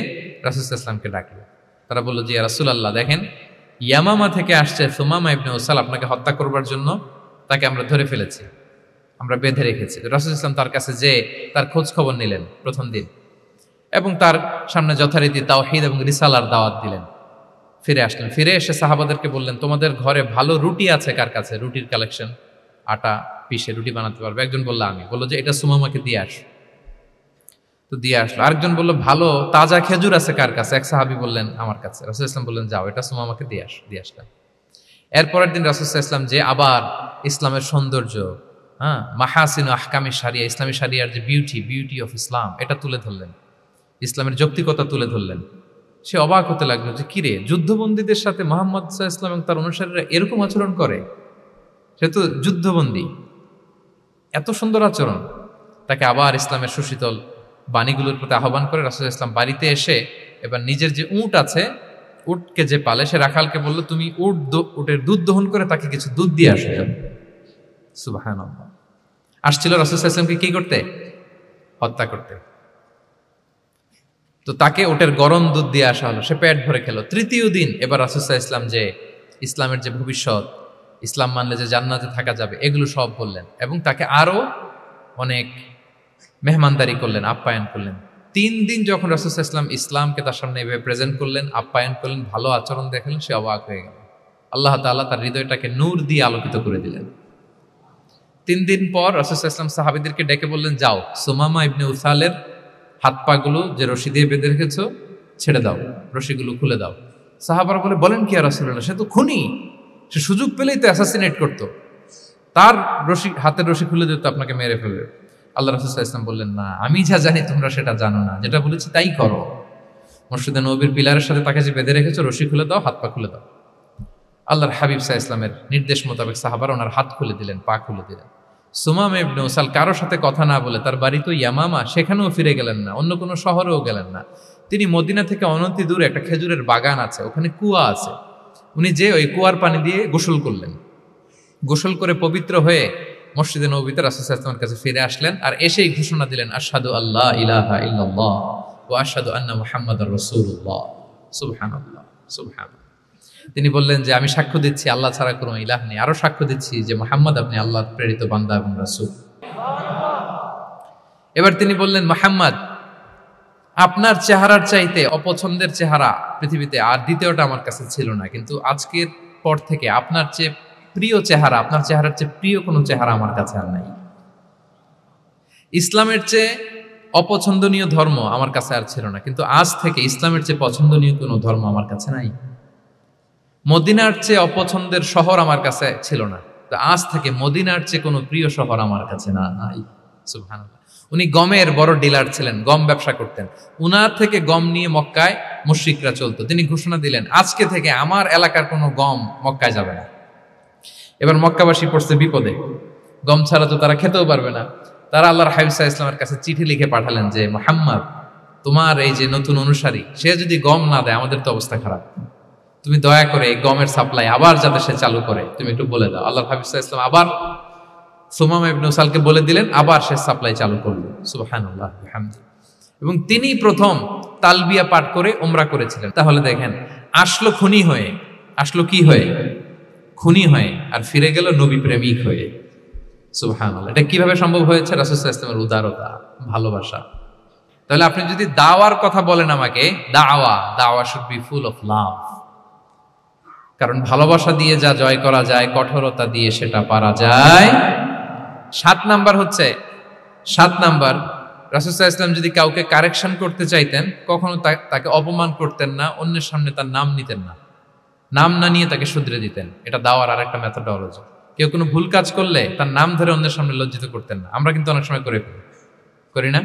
রাসূল সাল্লাল্লাহু আলাইহি ওয়াসাল্লামকে ডাকলো। তারা বলল যে, ইয়া রাসূলুল্লাহ, দেখেন ইয়ামামা থেকে আসছে সুমামা ইবনে উসাল আপনাকে হত্যা করবার জন্য, তাকে আমরা ধরে ফেলেছি, আমরা বেঁধে রেখেছি। রাসূল সাল্লাল্লাহু আলাইহি ওয়াসাল্লাম তার কাছে যে তার খোঁজ খবর নিলেন প্রথম দিন, এবং তার সামনে যথারীতি তাওহীদ এবং রিসালার দাওয়াত দিলেন। ফিরে আসলেন। ফিরে এসে সাহাবাদেরকে বললেন, তোমাদের ঘরে ভালো রুটি আছে কার কাছে? রুটির কালেকশন, আটা পিষে রুটি বানাতে পারবে। একজন বলল আমি। বললো যে এটা সুমামাকে দিয়ে আস। তো দিয়ে আসলো। আরেকজন বললো ভালো তাজা খেজুর আছে কার কাছে? এক সাহাবী বললেন আমার কাছে। রাসূল সাল্লাল্লাহু আলাইহি ওয়াসাল্লাম বললেন যাও, এটা সুমামাকে দিয়ে আস। দিয়ে আসলেন। এরপরের দিন রাসূল সাল্লাল্লাহু আলাইহি ওয়াসাল্লাম যে আবার ইসলামের সৌন্দর্য, মাহাসিন আহকামি শারিয়া, ইসলামী শারিয়ার যে বিউটি অফ ইসলাম, এটা তুলে ধরলেন, ইসলামের যৌক্তিকতা তুলে ধরলেন। সে অবাক হতে লাগলো যে কিরে, যুদ্ধবন্দীদের সাথে মুহাম্মদ সাল্লাল্লাহু আলাইহি ওয়াসাল্লাম এবং তার অনুসারীরা এরকম আচরণ করে? সে তো যুদ্ধবন্দী, এত সুন্দর আচরণ। তাকে আবার ইসলামের সুশীতল বাণীগুলোর প্রতি আহ্বান করে রাসূল সাল্লাল্লাহু আলাইহি ওয়াসাল্লাম বাড়িতে এসে এবার নিজের যে উট আছে, উটকে যে পালে, সে রাখালকে বলল, তুমি উটের দুধ দহন করে তাকে কিছু দুধ দিয়ে আসো। সুবহানাল্লাহ। আসছিল রাসূল সাল্লাল্লাহু আলাইহি ওয়াসাল্লামকে কি করতে? হত্যা করতে। তো তাকে উটের গরম দুধ দিয়ে আসা হলো, সে পেট ভরে খেলো। তৃতীয় দিন এবার রাসূল সাল্লাল্লাহু আলাইহি ওয়াসাল্লাম যে ইসলামের যে ভবিষ্যৎ, ইসলাম মানলে যে জান্নাতে থাকা যাবে, এগুলো সব বললেন এবং তাকে আরো অনেক মেহমানদারি করলেন, আপ্যায়ন করলেন। 3 দিন যখন রাসূল সাল্লাল্লাহু আলাইহি ওয়াসাল্লাম ইসলামকে তার সামনে এভাবে প্রেজেন্ট করলেন, আপ্যায়ন করলেন, ভালো আচরণ দেখালেন, সে অবাক হয়ে গেল। আল্লাহ তাআলা তার হৃদয়টাকে নূর দিয়ে আলোকিত করে দিলেন। 3 দিন পর রাসূল সাল্লাল্লাহু আলাইহি ওয়াসাল্লাম সাহাবীদেরকে ডেকে বললেন, যাও সুমামা ইবনে উসালের হাত পা গুলো যে রশি দিয়ে বেঁধে রেখেছো ছেড়ে দাও, রশিগুলো খুলে দাও। সাহাবারা বলেন কি ইয়া রাসূলুল্লাহ, সে তো খুনি, সে সুযোগ পেলেই তো অ্যাসাসিনেট করতো, তার রশি, হাতের রশি খুলে দিত, আপনাকে মেরে ফেলবে। আল্লাহ রাসূল সাল্লাল্লাহু আলাইহি ওয়াসাল্লাম বললেন, না, আমি যা জানি তোমরা সেটা জানো না, যেটা বলেছি তাই করো। মসজিদে নববীর পিলারের সাথে তাকে যে বেঁধে রেখেছো, রশি খুলে দাও, হাত পা খুলে দাও। আল্লাহর হাবিব সাল্লাল্লাহু আলাইহি ওয়াসাল্লামের নির্দেশ মোতাবেক সাহাবারা ওনার হাত খুলে দিলেন, পা খুলে দিলেন। সুমামা ইবনে উসাল কারোর সাথে কথা না বলে, তার বাড়ি তো ইয়ামামা, সেখানেও ফিরে গেলেন না, অন্য কোনো শহরেও গেলেন না। তিনি মদিনা থেকে অনতি দূরে একটা খেজুরের বাগান আছে, ওখানে কুয়া আছে, উনি যে ওই কুয়ার পানি দিয়ে গোসল করলেন। গোসল করে পবিত্র হয়ে মসজিদে নববীতে রাসূল সাল্লাল্লাহু আলাইহি ওয়াসাল্লামের কাছে ফিরে আসলেন। আর এসেই ঘোষণা দিলেন, আশহাদু আল্লা ইলাহা ইল্লাল্লাহ ওয়া আশহাদু আন্না মুহাম্মাদার রাসূলুল্লাহ। সুবহানাল্লাহ, সুবহানাল্লাহ। তিনি বললেন যে আমি সাক্ষ্য দিচ্ছি আল্লাহ ছাড়া কোনো ইলাহ নেই, আরো সাক্ষ্য দিচ্ছি যে মুহাম্মদ আপনি আল্লাহর প্রেরিত বান্দা এবং রাসূল। এবার তিনি বললেন, মুহাম্মদ, আপনার চেহারার চাইতে অপছন্দের চেহারা পৃথিবীতে আর দ্বিতীয়টা আমার কাছে ছিল না, কিন্তু আজকের পর থেকে আপনার চেয়ে প্রিয় চেহারা, আপনার চেহারার চেয়ে প্রিয় কোনো চেহারা আমার কাছে আর নাই। ইসলামের চেয়ে অপছন্দনীয় ধর্ম আমার কাছে আর ছিল না, কিন্তু আজ থেকে ইসলামের চেয়ে পছন্দনীয় কোনো ধর্ম আমার কাছে নাই। মদিনার চেয়ে অপছন্দের শহর আমার কাছে ছিল না, তো আজ থেকে মদিনার চেয়ে কোনো প্রিয় শহর আমার কাছে নাই। সুবহানাল্লাহ। উনি গমের বড় ডিলার ছিলেন, গম ব্যবসা করতেন। উনার থেকে গম নিয়ে মক্কায় মুশরিকরা চলতো। তিনি ঘোষণা দিলেন, আজকে থেকে আমার এলাকার কোনো গম মক্কায় যাবে না। এবার মক্কাবাসী পড়ছে বিপদে, গম ছাড়া তো তারা খেতেও পারবে না। তারা আল্লাহর হাবিব সাল্লাল্লাহু আলাইহি ওয়াসাল্লামের কাছে চিঠি লিখে পাঠালেন যে, মুহাম্মদ, তোমার এই যে নতুন অনুসারী, সে যদি গম না দেয় আমাদের তো অবস্থা খারাপ। তুমি দয়া করে এই গমের সাপ্লাই আবার যাতে সে চালু করে তুমি একটু বলে দাও। আল্লাহর হাবিব সাল্লাল্লাহু আলাইহি ওয়াসাল্লাম আবার সুমামা ইবনে উসালকে বলে দিলেন, আবার সে সাপ্লাই চালু করলো। সুবহানাল্লাহ বিহামদিহি। এবং তিনি প্রথম তালবিয়া পাঠ করে উমরা করেছিলেন। তাহলে দেখেন, আসলো খুনি হয়ে, আসলো কি হয়ে? খুনি হয়ে, আর ফিরে গেল নবী প্রেমিক হয়ে। সুবহানাল্লাহ। এটা কিভাবে সম্ভব হয়েছে? রাসূল সাল্লাল্লাহু আলাইহি ওয়াসাল্লামের উদারতা, ভালোবাসা। তাহলে আপনি যদি দাওয়ার কথা বলেন আমাকে, দাওয়া should be full of love. কারণ ভালোবাসা দিয়ে যা জয় করা যায়, কঠোরতা দিয়ে সেটা পারা যায়। 7 নাম্বার হচ্ছে, 7 নাম্বার, রাসূল সাল্লাল্লাহু আলাইহি ওয়াসাল্লাম যদি কাউকে কারেকশন করতে চাইতেন, কখনো তাকে অপমান করতেন না, অন্যের সামনে তার নাম নিতেন না, নাম না নিয়ে তাকে শুধরে দিতেন। এটা দাওয়ার আর একটা মেথডোলজি। কেউ কোনো ভুল কাজ করলে তার নাম ধরে অন্যের সামনে লজ্জিত করতেন না। আমরা কিন্তু অনেক সময় করি না,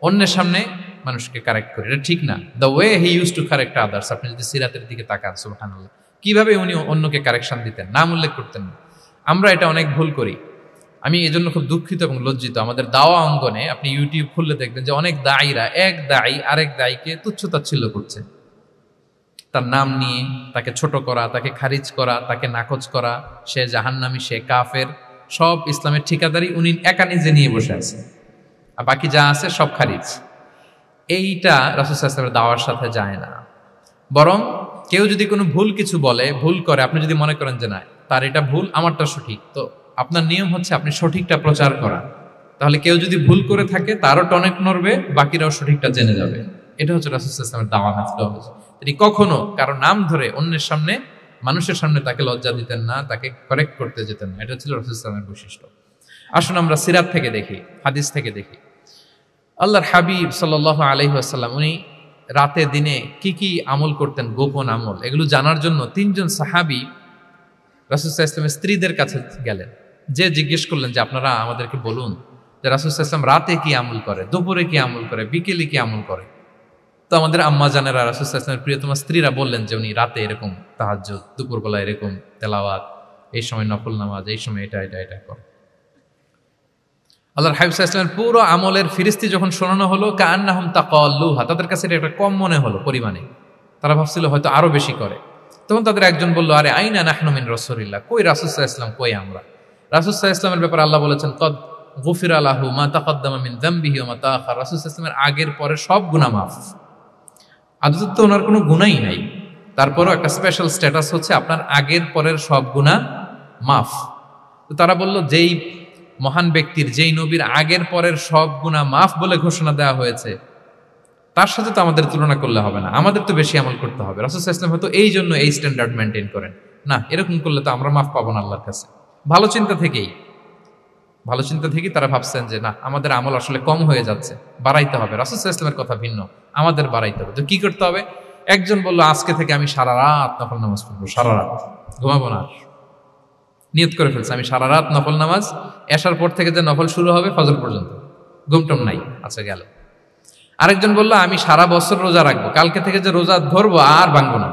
অন্যের সামনে মানুষকে কারেক্ট করি, এটা ঠিক না। The way he use to correct others, আপনি যদি সিরাতের দিকে তাকান, সুবহানাল্লাহ, কিভাবে উনি অন্যকে কারেকশন দিতেন, নাম উল্লেখ করতেন না। আমরা এটা অনেক ভুল করি। আমি এই জন্য খুব দুঃখিত এবং লজ্জিত। আমাদের দাওয়া অঙ্গনে আপনি ইউটিউব খুললে দেখবেন যে অনেক দায়ীরা, এক দায়ী আরেক দায়ীকে তুচ্ছ-তাচ্ছিল্য করছে, তার নাম নিয়ে তাকে ছোট করা, তাকে খারিজ করা, তাকে নাকচ করা, সে জাহান্নামী, সে কাফের, সব ইসলামের ঠিকাদারি উনি একা নিজে নিয়ে বসে আছে, আর বাকি যা আছে সব খারিজ। এইটা রাসূল সাল্লাল্লাহু আলাইহি ওয়াসাল্লামের দাওয়ার সাথে যায় না। বরং কেউ যদি কোনো ভুল কিছু বলে, ভুল করে, আপনি যদি মনে করেন যে না তার এটা ভুল, আমারটা সঠিক, তো আপনার নিয়ম হচ্ছে আপনি সঠিকটা প্রচার করা। তাহলে কেউ যদি ভুল করে থাকে তারও টনেক নড়বে, বাকিরাও সঠিকটা জেনে যাবে। এটা হচ্ছে রাসূল সাল্লাল্লাহু আলাইহি ওয়াসাল্লামের দাওয়া মেথডোলজি। তিনি কখনো কারো নাম ধরে অন্যের সামনে, মানুষের সামনে তাকে লজ্জা দিতেন না, তাকে কারেক্ট করতে যেতেন না। এটা ছিল রাসূল সাল্লাল্লাহু আলাইহি ওয়াসাল্লামের বৈশিষ্ট্য। আসুন আমরা সিরাত থেকে দেখি, হাদিস থেকে দেখি। আল্লাহর হাবিব সাল্লাল্লাহু আলাইহি ওয়াসাল্লাম উনি রাতে দিনে কি কি আমল করতেন, গোপন আমল, এগুলো জানার জন্য 3 জন সাহাবী রাসূল সাল্লাল্লাহু আলাইহি ওয়াসাল্লামের স্ত্রীদের কাছে গেলেন। যে জিজ্ঞেস করলেন যে আপনারা আমাদেরকে বলুন যে রাসূল সাল্লাল্লাহু আলাইহি ওয়াসাল্লাম রাতে কি আমল করে, দুপুরে কি আমল করে, বিকেলে কি আমল করে। তো আমাদের আম্মা জানেরা, রাসূল সাল্লাল্লাহু আলাইহি ওয়াসাল্লামের প্রিয়তমা স্ত্রীরা বললেন যে উনি রাতে এরকম তাহাজ্জুদ, দুপুরবেলা এরকম তেলাওয়াত, এই সময় নফল নামাজ, এই সময় এটা এটা এটা করে। আল্লাহর হাবিব সাল্লাল্লাহু আলাইহি ওয়াসাল্লামের পুরো আমলের ফিরিস্তি যখন শোনানো হলো, কাআন্নাহুম তাকাল্লুহা, তাদের কাছে এটা একটা কম মনে হলো পরিমাণে, তারা ভাবছিল হয়তো আরো বেশি করে। তখন তাদের একজন বলল, আরে আইনা নাহনু মিন রাসূলিল্লাহ, কই রাসূল সাল্লাল্লাহু আলাইহি ওয়াসাল্লাম, কই আমরা। রাসূল সাল্লাল্লাহু আলাইহি ওয়াসাল্লামের ব্যাপারে আল্লাহ বলেছেন, কদ গুফিরা লাহু মা তাকাদ্দামা মিন যামবিহি ওয়া মা তাআখার, রাসূল সাল্লাল্লাহু আলাইহি ওয়াসাল্লামের আগের পরের সব গুনাহ মাফ। আদতে তো ওনার কোনো গুনাহই নাই, তারপরও একটা স্পেশাল স্ট্যাটাস হচ্ছে আপনার আগের পরের সব গুনাহ মাফ। তো তারা বলল, যেই মহান ব্যক্তির, যেই নবীর আগের পরের সব গুনাহ মাফ বলে ঘোষণা দেওয়া হয়েছে, তার সাথে তো আমাদের তুলনা করলে হবে না, আমাদের তো বেশি আমল করতে হবে। রাসূল সাল্লাল্লাহু আলাইহি ওয়াসাল্লাম হয়তো এই জন্য এই স্ট্যান্ডার্ড মেনটেন করেন না, এরকম করলে তো আমরা মাফ পাবো না আল্লাহর কাছে। ভালো চিন্তা থেকেই তারা ভাবছেন যে না, আমাদের আমল আসলে কম হয়ে যাচ্ছে, বাড়াইতে হবে। রাসূল সাল্লাল্লাহু আলাইহি ওয়াসাল্লামের কথা ভিন্ন, আমাদের বাড়াইতে হবে। তো কি করতে হবে? একজন বলল, আজকে থেকে আমি সারা রাত নফল নামাজ পড়বো, সারা রাত ঘুমাবো না। নিয়ত করে ফেলছে, আমি সারা রাত নফল নামাজ, এশার পর থেকে যে নফল শুরু হবে ফজর পর্যন্ত, ঘুমটম নাই। আচ্ছা, গেল। আরেকজন বলল, আমি সারা বছর রোজা রাখবো, কালকে থেকে যে রোজা ধরবো আর ভাঙবো না,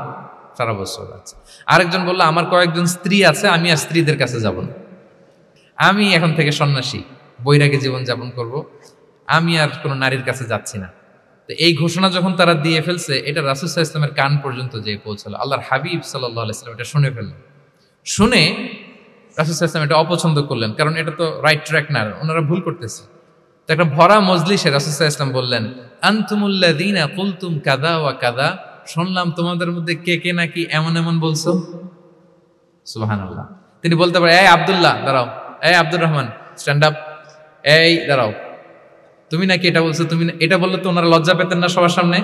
সারা বছর। আচ্ছা। আরেকজন বলল, আমার কয়েকজন স্ত্রী আছে, আমি আর স্ত্রীদের কাছে যাব না, আমি এখন থেকে সন্ন্যাসী, বৈরাগী জীবন যাপন করব, আমি আর কোনো নারীর কাছে যাচ্ছি না। তো এই ঘোষণা যখন তারা দিয়ে ফেলছে, এটা রাসূল সাল্লাল্লাহু আলাইহি ওয়াসাল্লামের কান পর্যন্ত যেয়ে পৌঁছালো। আল্লাহর হাবিব সাল্লাল্লাহু আলাইহি ওয়াসাল্লাম এটা শুনে ফেললেন। শুনে রাসূল সাল্লাল্লাহু আলাইহি ওয়াসাল্লাম এটা অপছন্দ করলেন, কারণ এটা তো রাইট ট্র্যাক না, ওনারা ভুল করতেছে। তো একটা ভরা মজলিসে রাসূল সাল্লাল্লাহু আলাইহি ওয়াসাল্লাম বললেন, আনতুমুল্লাযীনা কুলতুম কাযা ওয়া কাযা, শুনলাম তোমাদের মধ্যে কে কে নাকি এমন এমন বলছো। সুবহানাল্লাহ। তিনি বলতে পারে, এই আব্দুল্লাহ দাঁড়াও, এই আব্দুর রহমান স্ট্যান্ড আপ, এই দাঁড়াও, তুমি নাকি এটা বলছো। তুমি এটা বললে তো ওনারা লজ্জা পেতেন না, সবার সামনে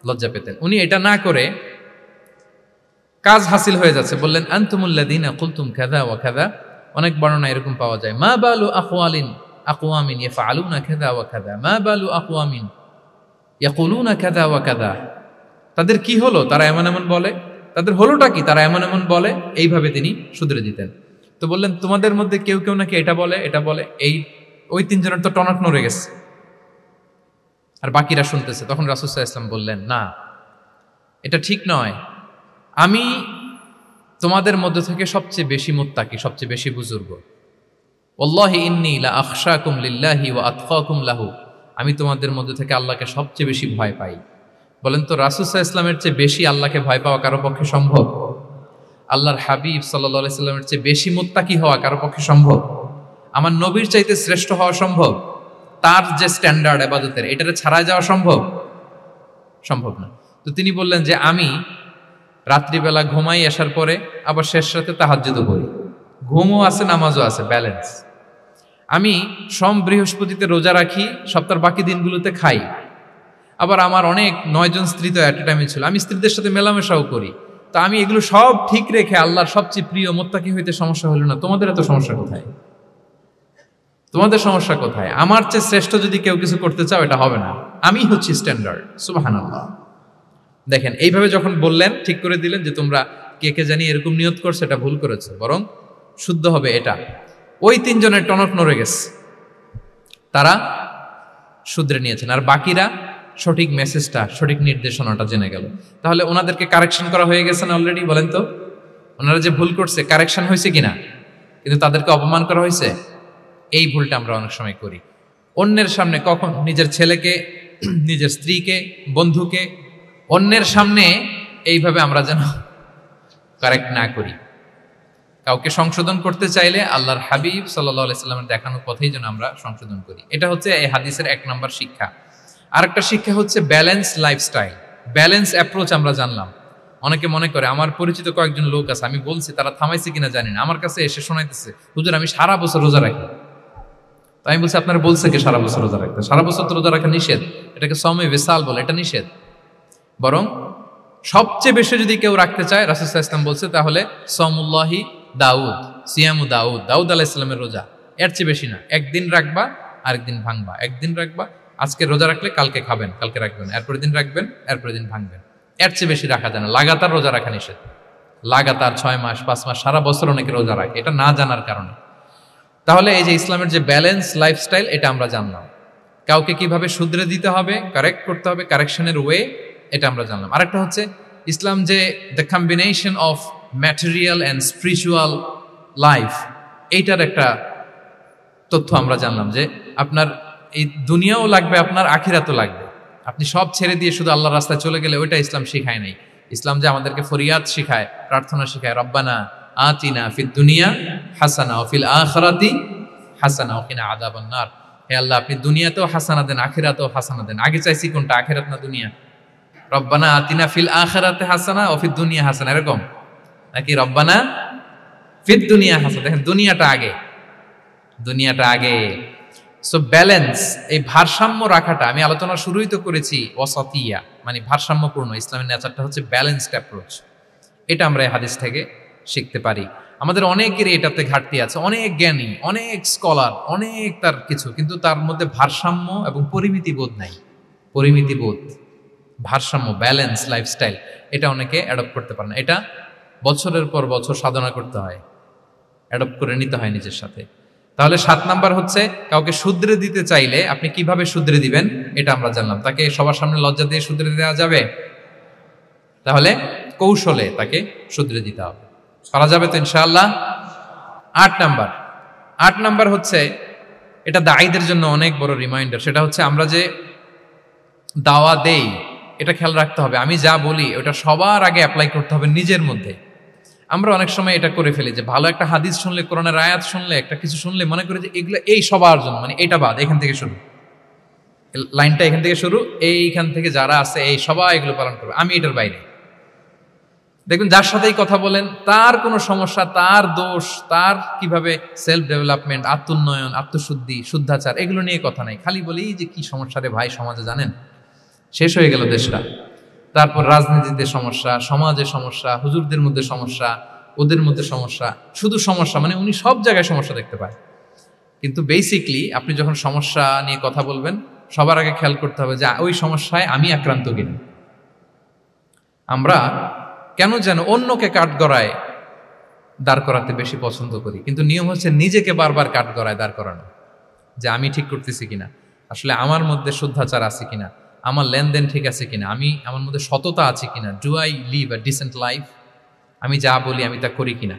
লজ্জা পেতেন। উনি এটা না করে কাজ হাসিল হয়ে যাচ্ছে, বললেন আনতুমুল্লাযীনা কুলতুম কাযা ওয়া কাযা। অনেক বর্ণনা এরকম পাওয়া যায়, মা বালু আকওয়ামিন ইয়াফআলুনা কাযা ওয়া কাযা, মা বালু আকওয়ামিন ইয়াকুলুনা কাযা ওয়া কাযা। তাদের কি হলো, তারা এমন এমন বলে, তাদের হলোটা কি, তারা এমন এমন বলে। এইভাবে তিনি শুধরে দিতেন। তো তো বললেন তোমাদের মধ্যে কেউ কেউ নাকি এটা বলে এটা বলে, ওই তিনজনের তো টনক নড়ে গেছে, আর বাকিরা শুনতেছে। তখন রাসূল সাল্লাল্লাহু আলাইহি ওয়াসাল্লাম বললেন, না, এটা ঠিক নয়। আমি তোমাদের মধ্য থেকে সবচেয়ে বেশি মুত্তাকি, সবচেয়ে বেশি বুজুর্গ। ওয়াল্লাহি ইন্নী লা আখশাকুম লিল্লাহি ওয়া আতকাকুম লাহু। আমি তোমাদের মধ্যে থেকে আল্লাহকে সবচেয়ে বেশি ভয় পাই। বলেন তো, রাসূল সাল্লাল্লাহু আলাইহি ওয়াসাল্লামের চেয়ে বেশি আল্লাহকে ভয় পাওয়া কারো পক্ষে সম্ভব? আল্লাহর হাবিব সাল্লাল্লাহু আলাইহি ওয়াসাল্লামের চেয়ে বেশি মুত্তাকি হওয়া কারো পক্ষে সম্ভব? আমার নবীর চাইতে শ্রেষ্ঠ হওয়া সম্ভব? তার যে স্ট্যান্ডার্ড ইবাদতের, এটারে ছাড়াই যাওয়া সম্ভব? সম্ভব না। তো তিনি বললেন যে আমি রাত্রিবেলা ঘুমাই আসার পরে, আবার শেষ রাতে তাহাজ্জুদও করি। ঘুমও আছে, নামাজও আছে, ব্যালেন্স। আমি সোম বৃহস্পতিতে রোজা রাখি, সপ্তাহের বাকি দিনগুলোতে খাই। আবার আমার অনেক 9 জন স্ত্রী তো অ্যাট এ টাইমে ছিল, আমি স্ত্রীদের সাথে মেলামেশাও করি। তো আমি এগুলো সব ঠিক রেখে আল্লাহর সবচেয়ে প্রিয় মুত্তাকি হইতে সমস্যা হলো না। তোমাদের এত সমস্যা কোথায়? তোমাদের সমস্যা কোথায়? আমার চেয়ে শ্রেষ্ঠ যদি কেউ কিছু করতে চাও, এটা হবে না। আমি হচ্ছি স্ট্যান্ডার্ড। সুবহানাল্লাহ। দেখেন, এইভাবে যখন বললেন, ঠিক করে দিলেন যে তোমরা কে কে জানি এরকম নিয়ত করছে, এটা ভুল করেছে, বরং শুদ্ধ হবে এটা। ওই তিনজনের টনক নড়ে গেছে, তারা শুধরে নিয়েছেন, আর বাকিরা সঠিক মেসেজটা, সঠিক নির্দেশনাটা জেনে গেল। তাহলে ওনাদেরকে কারেকশন করা হয়ে গেছে না অলরেডি? বলেন তো, ওনারা যে ভুল করছে কারেকশন হয়েছে কিনা? কিন্তু তাদেরকে অপমান করা হয়েছে। এই ভুলটা আমরা অনেক সময় করি। অন্যের সামনে কখন নিজের ছেলেকে, নিজের স্ত্রীকে, বন্ধুকে অন্যের সামনে এইভাবে আমরা যেন কারেক্ট না করি। কাউকে সংশোধন করতে চাইলে আল্লাহর হাবিব সাল্লাল্লাহু আলাইহি সাল্লামের দেখানো পথেই যেন আমরা সংশোধন করি। এটা হচ্ছে এই হাদিসের 1 নম্বর শিক্ষা। আরেকটা শিক্ষা হচ্ছে ব্যালেন্স লাইফস্টাইল, ব্যালেন্স অ্যাপ্রোচ আমরা জানলাম। অনেকে মনে করে, আমার পরিচিত কয়েকজন লোক আছে, আমি বলছি, তারা থামাইছে কিনা জানি না, আমার কাছে এসে শোনাইতেছে, হুজুর আমি সারা বছর রোজা রাখি। তো আমি বলছি, আপনারা বলছে কি সারা বছর রোজা রাখতে? সারা বছর তো রোজা রাখা নিষেধ, এটাকে সওমে বিসাল বলে, এটা নিষেধ। বরং সবচেয়ে বেশি যদি কেউ রাখতে চায়, রাসূল সাল্লাল্লাহু আলাইহি ওয়াসাল্লাম বলছে, তাহলে সওমুল্লাহি দাউদ, সিয়ামু দাউদ, দাউদ আলাইহিস সালামের রোজা। এর চেয়ে বেশি না। একদিন রাখবা, আরেকদিন ভাঙবা, একদিন রাখবা, আজকে রোজা রাখলে কালকে খাবেন, কালকে রাখবেন, এরপরের দিন রাখবেন, এরপরের দিন ভাঙবেন। এর চেয়ে বেশি রাখা যায় না। লাগাতার রোজা রাখা নিষেধ। লাগাতার 6 মাস 5 মাস সারা বছর অনেকে রোজা রাখে, এটা না জানার কারণে। তাহলে এই যে ইসলামের যে ব্যালেন্স লাইফস্টাইল, এটা আমরা জানলাম। কাউকে কিভাবে শুধরে দিতে হবে, কারেক্ট করতে হবে, কারেকশনের ওয়ে, এটা আমরা জানলাম। আরেকটা হচ্ছে ইসলাম যে the combination of material and spiritual life, এইটার একটা তথ্য আমরা জানলাম যে আপনার এই দুনিয়াও লাগবে, আপনার আখিরাতও লাগবে। আপনি সব ছেড়ে দিয়ে শুধু আল্লাহর রাস্তায় চলে গেলে ওইটা ইসলাম শিখায় নাই। ইসলাম যে আমাদেরকে ফরিয়াদ শিখায়, প্রার্থনা শিখায়, রব্বানা আতিনা ফিদ দুনিয়া হাসানা ওয়া ফিল আখিরাতি হাসানা ওয়া কিনা আযাবান নার। হে আল্লাহ, আপনি দুনিয়াতেও হাসানা দেন, আখিরাতেও হাসানা দেন। আগে চাইছি কোনটা, আখিরাত না দুনিয়া? রব্বানা আতিনা ফিল আখিরাতি হাসানা ওয়া ফিদ দুনিয়া হাসানা, এরকম নাকি রব্বানা ফিদ দুনিয়া হাসানা? দেখেন, দুনিয়াটা আগে, দুনিয়াটা আগে। সো ব্যালেন্স, এই ভারসাম্য রাখাটা আমি আলোচনা শুরুই তো করেছি, ওয়াসাতিয়া মানে ভারসাম্যপূর্ণ। ইসলামের নেচারটা হচ্ছে ব্যালেন্সড অ্যাপ্রোচ। এটা আমরা এই হাদিস থেকে শিখতে পারি। আমাদের অনেকেরই এটাতে ঘাটতি আছে, অনেক জ্ঞানী, অনেক স্কলার, অনেক তার কিছু, কিন্তু তার মধ্যে ভারসাম্য এবং পরিমিতি বোধ নাই। পরিমিতি বোধ, ভারসাম্য, ব্যালেন্স লাইফস্টাইল, এটা অনেকে অ্যাডপ্ট করতে পারে না। এটা বছরের পর বছর সাধনা করতে হয়, অ্যাডপ্ট করে নিতে হয় নিজের সাথে। তাহলে 7 নাম্বার হচ্ছে, কাউকে শুধরে দিতে চাইলে আপনি কিভাবে শুধরে দিবেন, এটা আমরা জানলাম। তাকে সবার সামনে লজ্জা দিয়ে শুধরে দেওয়া যাবে? তাহলে কৌশলে তাকে শুধরে দিতে হবে। পারা যাবে তো ইনশাআল্লাহ? 8 নাম্বার হচ্ছে, এটা দায়ীদের জন্য অনেক বড় রিমাইন্ডার। সেটা হচ্ছে, আমরা যে দাওয়া দেই, এটা খেয়াল রাখতে হবে। আমি যা বলি ওটা সবার আগে অ্যাপ্লাই করতে হবে নিজের মধ্যে। আমরা অনেক সময় এটা করে ফেলি যে ভালো একটা হাদিস শুনলে, কোরআনের আয়াত শুনলে, একটা কিছু শুনলে মনে করি যে এগুলো এই সবার জন্য, মানে এটা বাদ, এখান থেকে শুরু, লাইনটা এখান থেকে শুরু, এইখান থেকে যারা আছে এই সবাই এগুলো পালন করবে, আমি এটার বাইরে। দেখবেন যার সাথেই কথা বলেন তার কোনো সমস্যা, তার দোষ, তার কিভাবে সেলফ ডেভেলপমেন্ট, আত্মোন্নয়ন, আত্মশুদ্ধি, শুদ্ধাচার, এগুলো নিয়ে কথা নাই। খালি বলি যে কি সমস্যা রে ভাই সমাজে, জানেন শেষ হয়ে গেল দেশটা। তারপর রাজনীতিতে সমস্যা, সমাজে সমস্যা, হুজুরদের মধ্যে সমস্যা, ওদের মধ্যে সমস্যা, শুধু সমস্যা, মানে উনি সব জায়গায় সমস্যা দেখতে পায়। কিন্তু বেসিকলি আপনি যখন সমস্যা নিয়ে কথা বলবেন, সবার আগে খেয়াল করতে হবে যে ওই সমস্যায় আমি আক্রান্ত কিনা। আমরা কেন যেন অন্যকে কাঠগড়ায় দাঁড় করাতে বেশি পছন্দ করি, কিন্তু নিয়ম হচ্ছে নিজেকে বারবার কাঠগড়ায় দাঁড় করানো, যে আমি ঠিক করতেছি কিনা, আসলে আমার মধ্যে শুদ্ধাচার আছে কিনা, আমার লেনদেন ঠিক আছে কিনা, আমার মধ্যে সততা আছে কিনা, do I live a decent life, আমি যা বলি আমি তা করি কিনা।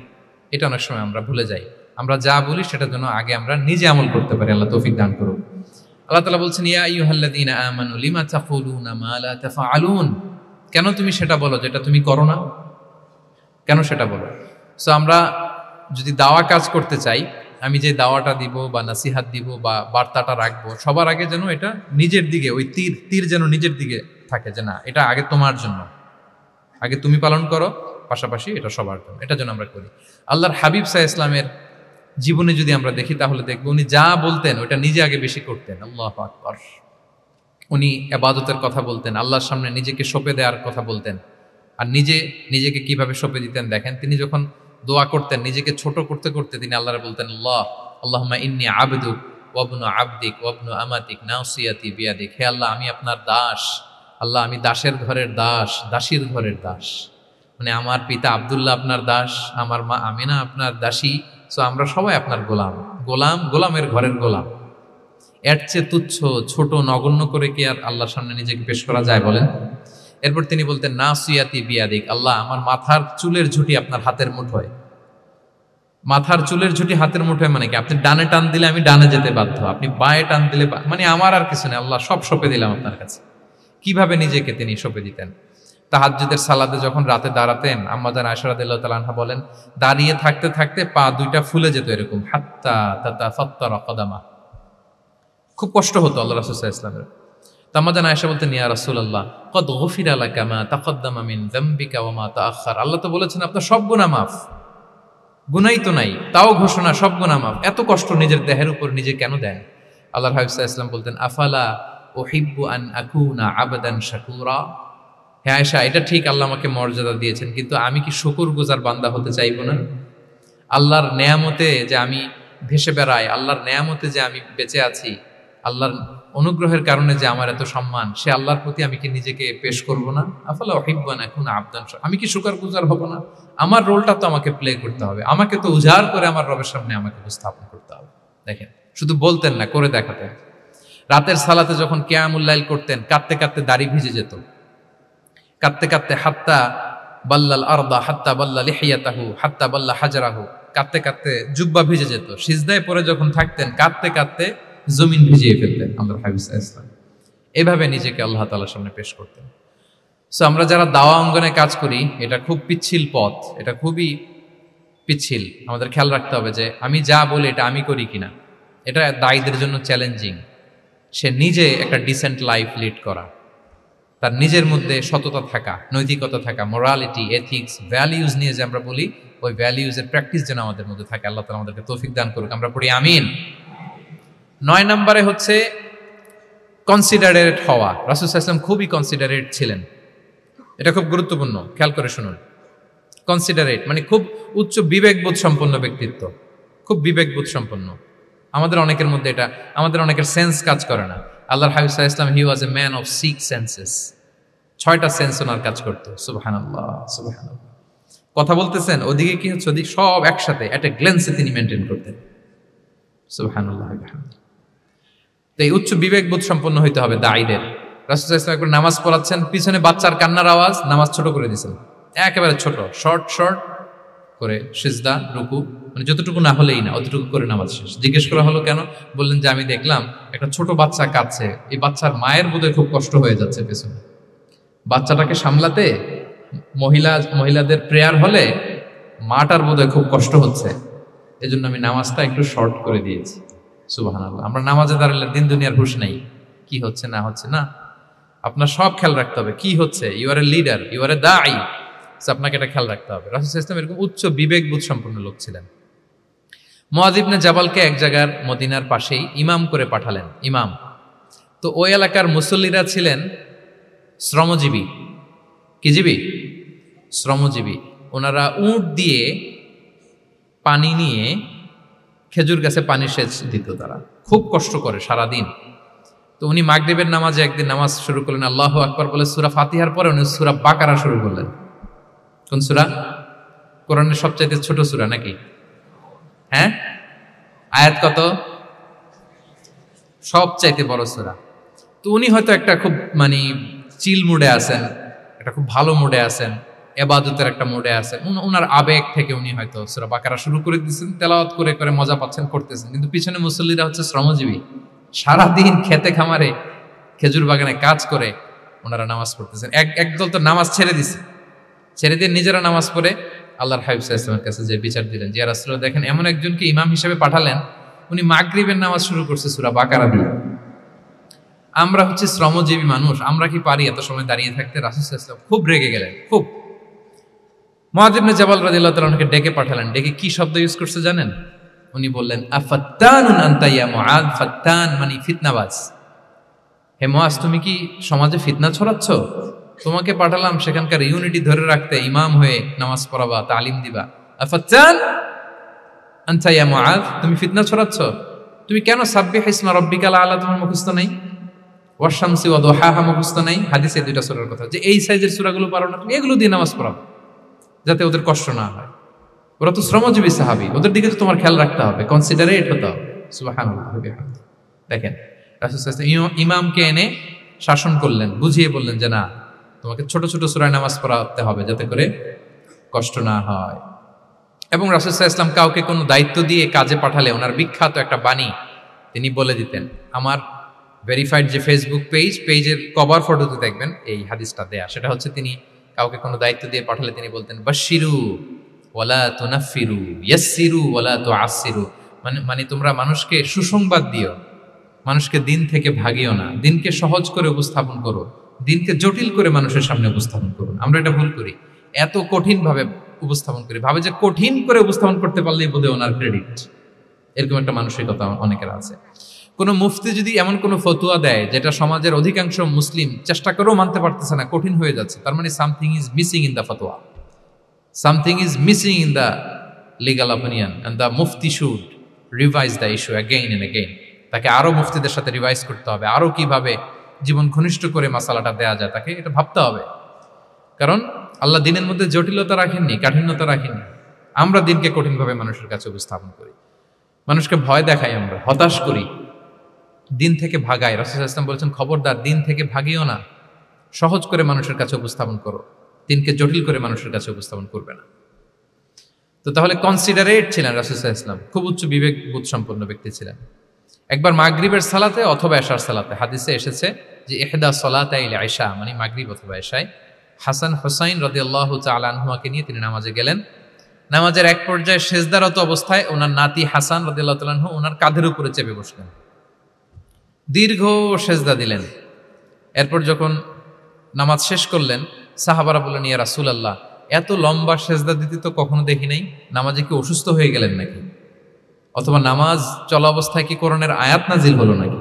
এটা অনেক সময় আমরা ভুলে যাই। আমরা যা বলি সেটার জন্য আগে আমরা নিজে আমল করতে পারি। আল্লাহ তৌফিক দান করুন। আল্লাহ তাআলা বলছেন, ইয়া আইয়ুহাল্লাযীনা আমানু লিমা তাকুলুনা মা লা তাফআলুন, কেন তুমি সেটা বলো যেটা তুমি করো না, কেন সেটা বলো। সো আমরা যদি দাওয়া কাজ করতে চাই, আমি যে দাওয়াটা দিব বা নাসিহাত দিব বা বার্তাটা রাখবো, সবার আগে যেন এটা নিজের দিকে, ওই তীর যেন নিজের দিকে থাকে, যে না এটা আগে তোমার জন্য, আগে তুমি পালন করো, পাশাপাশি এটা সবার জন্য, এটা যেন আমরা করি। আল্লাহর হাবিব সাল্লাল্লাহু আলাইহি ওয়াসাল্লামের জীবনে যদি আমরা দেখি তাহলে দেখবো উনি যা বলতেন ওটা নিজে আগে বেশি করতেন। আল্লাহু আকবার। উনি ইবাদতের কথা বলতেন, আল্লাহর সামনে নিজেকে সঁপে দেওয়ার কথা বলতেন। আর নিজেকে কিভাবে সঁপে দিতেন দেখেন, তিনি যখন দোয়া করতেন নিজেকে ছোট করতে করতে তিনি আল্লাহরে বলতেন, আল্লাহুম্মা ইন্নী আবদুক ওয়া ইবনু আবদিক ওয়া ইবনু আমাতিক নাসিয়াতি বিয়াদিক, হে আল্লাহ আমি আপনার দাস, আল্লাহ আমি দাসের ঘরের দাস, দাসীর ঘরের দাস। মানে আমার পিতা আব্দুল্লাহ আপনার দাস, আমার মা আমিনা আপনার দাসী, সো আমরা সবাই আপনার গোলামের ঘরের গোলাম। এর চেয়ে তুচ্ছ ছোট নগণ্য করে কি আর আল্লাহর সামনে নিজেকে পেশ করা যায় বলেন? এরপর তিনি বলতেন, নাসিয়াতি বিয়াদিক, আল্লাহ আমার মাথার চুলের ঝুঁটি আপনার হাতের মুঠোয়। মাথার চুলের ঝুঁটি হাতের মুঠোয় মানে কি, আপনি ডানে টান দিলে আমি ডানে যেতে বাধ্য, আপনি বাঁয়ে টান দিলে মানে আমার আর কিছু নেই, আল্লাহ সব সঁপে দিলাম আপনার কাছে। কিভাবে নিজেকে তিনি সঁপে দিতেন? তাহাজ্জুদের সালাতে যখন রাতে দাঁড়াতেন, আম্মা জান আয়েশা রাদিয়াল্লাহু তাআলা আনহা বলেন, দাঁড়িয়ে থাকতে থাকতে পা দুইটা ফুলে যেত এরকম, হাত্তা তাতাফাত্তারা কদামা, খুব কষ্ট হতো আল্লাহ রাসূল সাল্লাল্লাহু আলাইহি ওয়াসাল্লামের। তো আম্মা জান আয়েশা বলতেন, ইয়া রাসূলুল্লাহ ক্বাদ গুফিরা লাকা মা তাকদ্দামা মিন যামবিকা ওয়া মা তাআখার, আল্লাহ তো বলেছেন আপনার সব গুনাহ মাফ, গুনাই তো নাই, তাও ঘোষণা সব গুনাহ মাফ, এত কষ্ট নিজের দেহের উপর নিজে কেন দেন? আল্লাহর হাবিব সাল্লাল্লাহু আলাইহি ওয়াসাল্লাম বলতেন, আফালা উহিব্বু আন আকুনা আবদান শাকুরা, হে আয়েশা এটা ঠিক আল্লাহ আমাকে মর্যাদা দিয়েছেন, কিন্তু আমি কি শুকরগুজার বান্দা হতে চাইবো না? আল্লাহর নেয়ামতে যে আমি ভেসে বেড়াই, আল্লাহর নেয়ামতে যে আমি বেঁচে আছি, আল্লাহর অনুগ্রহের কারণে যে আমার এত সম্মান, সে আল্লাহর প্রতি আমি কি নিজেকে পেশ করব না? আফালা উহিব্বু আন আকুনা আবদান, আমি কি শুকরগুজার হব না? আমার রোলটা তো আমাকে প্লে করতে হবে, আমাকে তো উজাড় করে আমার রবের সামনে আমাকে উপস্থাপন করতে হবে। দেখেন, শুধু বলতেন না, করে দেখাতেন। রাতের সালাতে যখন কিয়ামুল লাইল করতেন, কাঁদতে কাঁদতে দাড়ি ভিজে যেত, কাঁদতে কাঁদতে হাত্তা বাল্লাল আরদা হাত্তা বাল্লা লিহিয়াতাহু হাত্তা বাল্লা হাজারাহু, কাঁদতে কাঁদতে জুব্বা ভিজে যেত। সিজদায় পরে যখন থাকতেন কাঁদতে কাঁদতে জমিন ভিজিয়ে ফেলতেন আল্লাহর হাবিব সাল্লাল্লাহু আলাইহি ওয়াসাল্লাম। এভাবে নিজেকে আল্লাহ তাআলার সামনে পেশ করতেন। সো আমরা যারা দাওয়া অঙ্গনে কাজ করি, এটা খুব পিচ্ছিল পথ, এটা খুবই পিচ্ছিল। আমাদের খেয়াল রাখতে হবে যে আমি যা বলি এটা আমি করি কিনা। এটা দায়ীদের জন্য চ্যালেঞ্জিং। সে নিজে একটা ডিসেন্ট লাইফ লিড করা, তার নিজের মধ্যে সততা থাকা, নৈতিকতা থাকা, মোরালিটি, এথিক্স, ভ্যালিউজ নিয়ে যে আমরা বলি, ওই ভ্যালিউজের প্র্যাকটিস যেন আমাদের মধ্যে থাকে। আল্লাহ তাআলা আমাদেরকে তৌফিক দান করুক, আমরা পড়ি আমিন। 9 নম্বরে হচ্ছে কনসিডারেট হওয়া। রাসূল সাল্লাল্লাহু আলাইহি ওয়াসাল্লাম খুবই কনসিডারেট ছিলেন, এটা খুব গুরুত্বপূর্ণ, খেয়াল করে শুনুন। কনসিডারেট মানে খুব উচ্চ বিবেকবোধ সম্পন্ন ব্যক্তিত্ব, খুব বিবেকবোধ সম্পন্ন। আমাদের অনেকের মধ্যে এটা, আমাদের অনেকের সেন্স কাজ করে না। আল্লাহর হাবিব সাল্লাল্লাহু আলাইহি ওয়াসাল্লাম he was a man of 6 senses, 6টা সেন্স ওনার কাজ করতো। সুবহানাল্লাহ, সুবহানাল্লাহ। কথা বলতেছেন, ওদিকে কি হচ্ছে, ওদিকে সব একসাথে একটা গ্ল্যান্সে তিনি মেনটেন করতেন। সুবহানাল্লাহ। তো এই উচ্চ বিবেকবোধ সম্পন্ন হইতে হবে দায়ীদের। রাসূল সাল্লাল্লাহু আলাইহি ওয়াসাল্লাম একবার নামাজ পড়াচ্ছেন, পিছনে বাচ্চার কান্নার আওয়াজ, নামাজ ছোট করে দিয়েছেন, একেবারে ছোট, শর্ট করে সিজদা, রুকু, মানে যতটুকু না হলেই না, অতটুকু করে নামাজ শেষ। জিজ্ঞেস করা হলো কেন? বললেন যে আমি দেখলাম একটা ছোট বাচ্চা কাঁদছে, এই বাচ্চার মায়ের বোধহয় খুব কষ্ট হয়ে যাচ্ছে পেছনে, বাচ্চাটাকে সামলাতে মহিলাদের প্রেয়ার হলে মাটার বোধহয় খুব কষ্ট হচ্ছে, এজন্য আমি নামাজটা একটু শর্ট করে দিয়েছি। সুবহানাল্লাহ। আমরা নামাজে দাঁড়ালে দিন দুনিয়ার হুঁশ নেই, কি হচ্ছে না হচ্ছে না, আপনার সব খেয়াল রাখতে হবে কি হচ্ছে। You are a leader, you are a দাঈ, আপনাকে এটা খেয়াল রাখতে হবে। রাসূল সাল্লাল্লাহু আলাইহি ওয়াসাল্লাম এরকম উচ্চ বিবেকবোধ সম্পন্ন লোক ছিলেন। মুআয ইবনে জাবালকে এক জায়গার মদিনার পাশেই ইমাম করে পাঠালেন, ইমাম। তো ওই এলাকার মুসল্লিরা ছিলেন শ্রমজীবী। কি জীবী? শ্রমজীবী। ওনারা উট দিয়ে পানি নিয়ে খেজুর গাছে পানি সেচ দিত, তারা খুব কষ্ট করে সারাদিন। তো উনি মাগরিবের নামাজে একদিন নামাজ শুরু করলেন, আল্লাহু আকবার বলে সূরা ফাতিহার পরে উনি সূরা বাকারা শুরু করলেন। কোন সূরা? কোরআনের সবচাইতে ছোট সূরা নাকি? হ্যাঁ, আয়াত কত? সবচাইতে বড় সূরা। তো উনি হয়তো একটা খুব মানে চিল মুডে আছেন, একটা খুব ভালো মুডে আছেন, এবাদতের একটা মুডে আছেন, উনার আবেগ থেকে উনি হয়তো সূরা বাকারা শুরু করে দিচ্ছেন, তেলাওয়াত করে করে মজা পাচ্ছেন, করতেছেন। কিন্তু পিছনে মুসল্লিরা হচ্ছে শ্রমজীবী, সারাদিন খেতে খামারে খেজুর বাগানে কাজ করে ওনারা নামাজ পড়তেছেন। একদল তো নামাজ ছেড়ে দিছে, ছেড়ে দিয়ে নিজেরা নামাজ পড়ে আল্লাহর হাবিব সাল্লাল্লাহু আলাইহি ওয়াসাল্লামের কাছে যে বিচার দিলেন যে ইয়া রাসূলুল্লাহ, দেখেন এমন একজনকে ইমাম হিসেবে পাঠালেন, উনি মাগরিবের নামাজ শুরু করছে সূরা বাকারা দিয়ে। আমরা হচ্ছে শ্রমজীবী মানুষ, আমরা কি পারি এত সময় দাঁড়িয়ে থাকতে? রাসূল সাল্লাল্লাহু আলাইহি ওয়াসাল্লাম খুব রেগে গেলেন, খুব। মুআয ইবনে জাবাল রাদিয়াল্লাহু তাআলা ওনাকে ডেকে পাঠালেন, ডেকে কি শব্দ ইউজ করছে জানেন? উনি বললেন আফাত্তানুন আনতা ইয়া মুআয, ফাত্তান মানে ফিতনাবাজ। হে মুআয, তুমি কি সমাজে ফিতনা ছড়াচ্ছ? তোমাকে পাঠালাম সেখানকার ইউনিটি ধরে রাখতে, ইমাম হয়ে নামাজ পড়াবা, তালিম দিবা। আফাত্তান আনতা ইয়া মুআয, তুমি ফিতনা ছড়াচ্ছ? তুমি কেন সাব্বিহ ইসমা রাব্বিকাল আলা তোমার মুখস্থ নাই? ওয়াশ-শামসি ওয়া দুহাহা মুখস্থ নাই? হাদিসে দুইটা সূরার কথা, যে এই সাইজের সূরাগুলো পারো না, তুমি এগুলো দিয়ে নামাজ পড়াও যাতে ওদের কষ্ট না হয়। ওরা তো শ্রমজীবী সাহাবী, ওদের দিকে তো তোমার খেয়াল রাখতে হবে, কনসিডারেট হতে হবে। সুবহানাল্লাহ। দেখেন রাসূল সাল্লাল্লাহু আলাইহি ওয়াসাল্লাম ইমামকে এনে শাসন করলেন, বুঝিয়ে বললেন যে না, তোমাকে ছোট ছোট সূরায় নামাজ পড়াতে হবে যাতে করে কষ্ট না হয়। এবং রাসূল সাল্লাল্লাহু আলাইহি ওয়াসাল্লাম কাউকে কোনো দায়িত্ব দিয়ে কাজে পাঠালে ওনার বিখ্যাত একটা বাণী তিনি বলে দিতেন। আমার ভেরিফাইড যে ফেসবুক পেজের কভার ফটোতে দেখবেন এই হাদিসটা দেয়া। সেটা হচ্ছে তিনি কাউকে কোনো দায়িত্ব দিয়ে পাঠালে তিনি বলতেন বাশশিরু ওয়ালা তুনাফফিরু, ইয়াসসিরু ওয়ালা তুআসসিরু। মানে তোমরা মানুষকে সুসংবাদ দিও, মানুষকে দিন থেকে ভাগিও না, দিনকে সহজ করে উপস্থাপন করো, দিনকে জটিল করে মানুষের সামনে উপস্থাপন করুন। আমরা এটা ভুল করি, এত কঠিন ভাবে উপস্থাপন করি, ভাবে যে কঠিন করে উপস্থাপন করতে পারলেই বোধহয় ওনার ক্রেডিট। এরকম একটা মানসিকতা অনেকের আছে। কোন মুফতি যদি এমন কোন ফতুয়া দেয় যেটা সমাজের অধিকাংশ মুসলিম চেষ্টা করেও মানতে পারতেছে না, কঠিন হয়ে যাচ্ছে, তার মানে something is missing in the ফতোয়া, something is missing in the legal opinion, and the মুফতি should revise the issue again and again. তাকে আরো মুফতিদের সাথে রিভাইজ করতে হবে, আরো কিভাবে জীবন ঘনিষ্ঠ করে মাসালাটা দেয়া যায় তাকে এটা ভাবতে হবে। কারণ আল্লাহ দিনের মধ্যে জটিলতা রাখেননি, কাঠিন্যতা রাখেননি। আমরা দিনকে কঠিনভাবে মানুষের কাছে উপস্থাপন করি, মানুষকে ভয় দেখাই, আমরা হতাশ করি, দিন থেকে ভাগাই। রাসূল সাল্লাল্লাহু আলাইহি ওয়াসাল্লাম বলেছেন খবরদার দিন থেকে ভাগিও না, সহজ করে মানুষের কাছে উপস্থাপন করো, দিনকে জটিল করে মানুষের কাছে উপস্থাপন করবে না। তো তাহলে কনসিডারেট ছিলেন রাসূল সাল্লাল্লাহু আলাইহি ওয়াসাল্লাম, খুব উচ্চ বিবেক বোধ সম্পন্ন ব্যক্তি ছিলেন। একবার মাগরিবের সালাতে অথবা এশার সালাতে হাদিসে এসেছে যে ইহদা সালাতাইল ইশা মানে মাগরিব অথবা এশায় হাসান হুসাইন রাদিয়াল্লাহু তাআলা আনহুমাকে নিয়ে তিনি নামাজে গেলেন। নামাজের এক পর্যায়ে সেজদারত অবস্থায় ওনার নাতি হাসান রাদিয়াল্লাহু তাআলা আনহু ওনার কাঁধের উপরে চেপে বসলেন, দীর্ঘ সেজদা দিলেন। এরপর যখন নামাজ শেষ করলেন সাহাবারা বললেন ইয়া রাসূলুল্লাহ, এত লম্বা সেজদা দিতে তো কখনো দেখি নাই, নামাজে কি অসুস্থ হয়ে গেলেন নাকি, অথবা নামাজ চলা অবস্থায় কি কোরআনের আয়াত নাজিল হলো নাকি?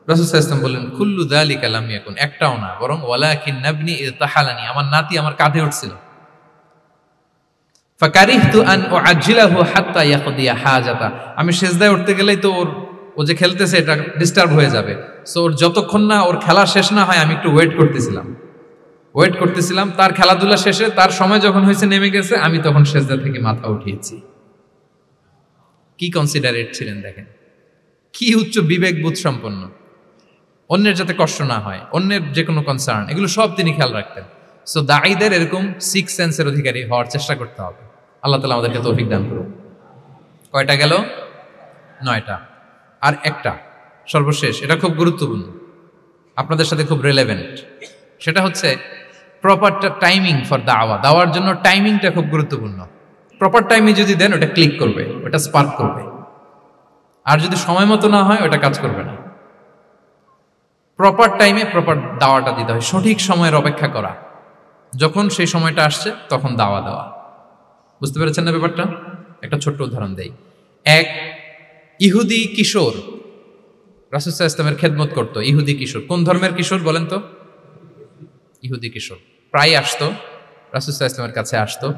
রাসূল সাল্লাল্লাহু আলাইহি ওয়াসাল্লাম বললেন কুল্লু যালিকা লাম ইয়াকুন, একটাও না, বরং ওয়ালাকিন নাবনি ইতাহালানি, আমার নাতি আমার কাঁধে উঠছিল। ফাকারিহতু আন উআজ্জিলাহু হাত্তা ইয়াকদিয়া হাজাতা, আমি সেজদায় উঠতে গেলেই তো ও যে খেলতেছে এটা ডিস্টার্ব হয়ে যাবে, সো ওর যতক্ষণ না ওর খেলা শেষ না হয় আমি একটু ওয়েট করতেছিলাম। তার খেলাধুলা শেষে তার সময় যখন হয়েছে নেমে গেছে, আমি তখন সেজদা থেকে মাথা উঠিয়েছি। কি কনসিডারেট ছিলেন দেখেন, কি উচ্চ বিবেক বোধ সম্পন্ন, অন্যের যাতে কষ্ট না হয়, অন্যের যে কোনো কনসার্ন, এগুলো সব তিনি খেয়াল রাখতেন। সো দাঈদের এরকম সিক্স সেন্সের অধিকারী হওয়ার চেষ্টা করতে হবে। আল্লাহ তাআলা আমাদেরকে তৌফিক দান করুন। কয়টা গেল? 9টা। আর একটা সর্বশেষ, এটা খুব গুরুত্বপূর্ণ, আপনাদের সাথে খুব রিলেভেন্ট। সেটা হচ্ছে প্রপার টাইমিং ফর দাওয়ার জন্য টাইমিংটা খুব গুরুত্বপূর্ণ। প্রপার টাইমে যদি দেন ওটা ক্লিক করবে, ওটা স্পার্ক করবে। আর যদি সময় মতো না হয় ওটা কাজ করবে না। প্রপার টাইমে প্রপার দাওয়াটা দিতে হয়, সঠিক সময়ের অপেক্ষা করা, যখন সেই সময়টা আসছে তখন দাওয়া দেওয়া। বুঝতে পেরেছেন না ব্যাপারটা? একটা ছোট্ট উদাহরণ দেই। এক ইহুদি কিশোর রাসূল সাল্লাল্লাহু আলাইহি ওয়াসাল্লামের খেদমত করতো। ইহুদি কিশোর, কোন ধর্মের কিশোর বলেন তো? ইহুদি কিশোর প্রায় আসতো রাসূল সাল্লাল্লাহু আলাইহি ওয়াসাল্লামের কাছে, আসতো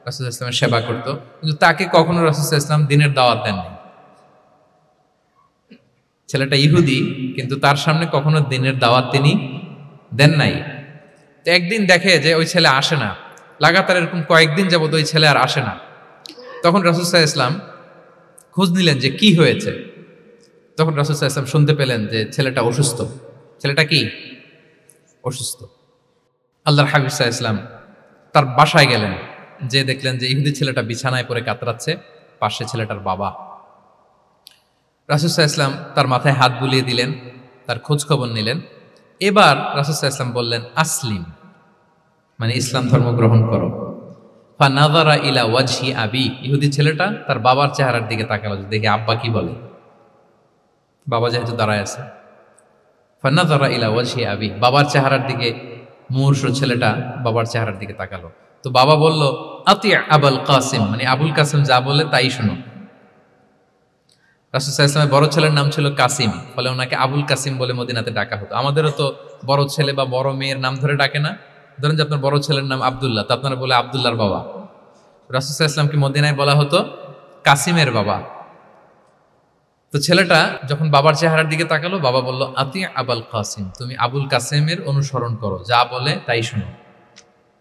রাসূল সাল্লাল্লাহু আলাইহি ওয়াসাল্লামের সেবা করতো, কিন্তু তাকে কখনো রাসূল সাল্লাল্লাহু আলাইহি ওয়াসাল্লাম দিনের দাওয়াত দেননি। ছেলেটা ইহুদি, কিন্তু তার সামনে কখনো দিনের দাওয়াত তিনি দেন নাই। তো একদিন দেখে যে ওই ছেলে আসে না, লাগাতার এরকম কয়েকদিন যাবত ওই ছেলে আর আসে না। তখন রাসূল সাল্লাল্লাহু আলাইহি ওয়াসাল্লাম খোঁজ নিলেন যে কি হয়েছে। তখন রাসূল সাল্লাল্লাহু আলাইহি ওয়াসাল্লাম শুনতে পেলেন যে ছেলেটা অসুস্থ। ছেলেটা কি অসুস্থ। আল্লাহর হাবিব সাল্লাল্লাহু আলাইহি ওয়াসাল্লাম তার বাসায় গেলেন, যে দেখলেন যে ইহুদি ছেলেটা বিছানায় পড়ে কাতরাচ্ছে, পাশে ছেলেটার বাবা। রাসূল সাল্লাল্লাহু আলাইহি ওয়াসাল্লাম তার মাথায় হাত বুলিয়ে দিলেন, তার খোঁজ খবর নিলেন। এবার রাসূল সাল্লাল্লাহু আলাইহি ওয়াসাল্লাম বললেন আসলিম, মানে ইসলাম ধর্ম গ্রহণ করো। ফানাযারা ইলা ওয়াজহি আবি, ইহুদি ছেলেটা তার বাবার চেহারার দিকে তাকালো, দেখি আব্বা কি বলে। বাবা যেহেতু দাঁড়ায় আছে, ফানাযারা ইলা ওয়াজহি আবি, বাবার চেহারার দিকে মুমূর্ষু ছেলেটা বাবার চেহারার দিকে তাকালো। তো বাবা বলল আতি আবুল কাসিম, মানে আবুল কাসিম যা বলে তাই শোনো। রাসূল সাল্লাল্লাহু আলাইহি ওয়াসাল্লামের বড় ছেলের নাম ছিল কাসিম, ফলে ওনাকে আবুল কাসিম বলে মদিনাতে ডাকা হতো। আমাদেরও তো বড় ছেলে বা বড় মেয়ের নাম ধরে ডাকে না? ধরেন যে আপনার বড় ছেলের নাম আব্দুল্লাহ, তো আপনারা বলে আব্দুল্লাহর বাবা। রাসূল সাল্লাল্লাহু আলাইহি ওয়াসাল্লামকে মদিনায় বলা হতো কাসিমের বাবা। তো ছেলেটা যখন বাবার চেহারার দিকে তাকালো, বাবা বলল আতি আবুল কাসিম, তুমি আবুল কাসিমের অনুসরণ করো, যা বলে তাই শোনো।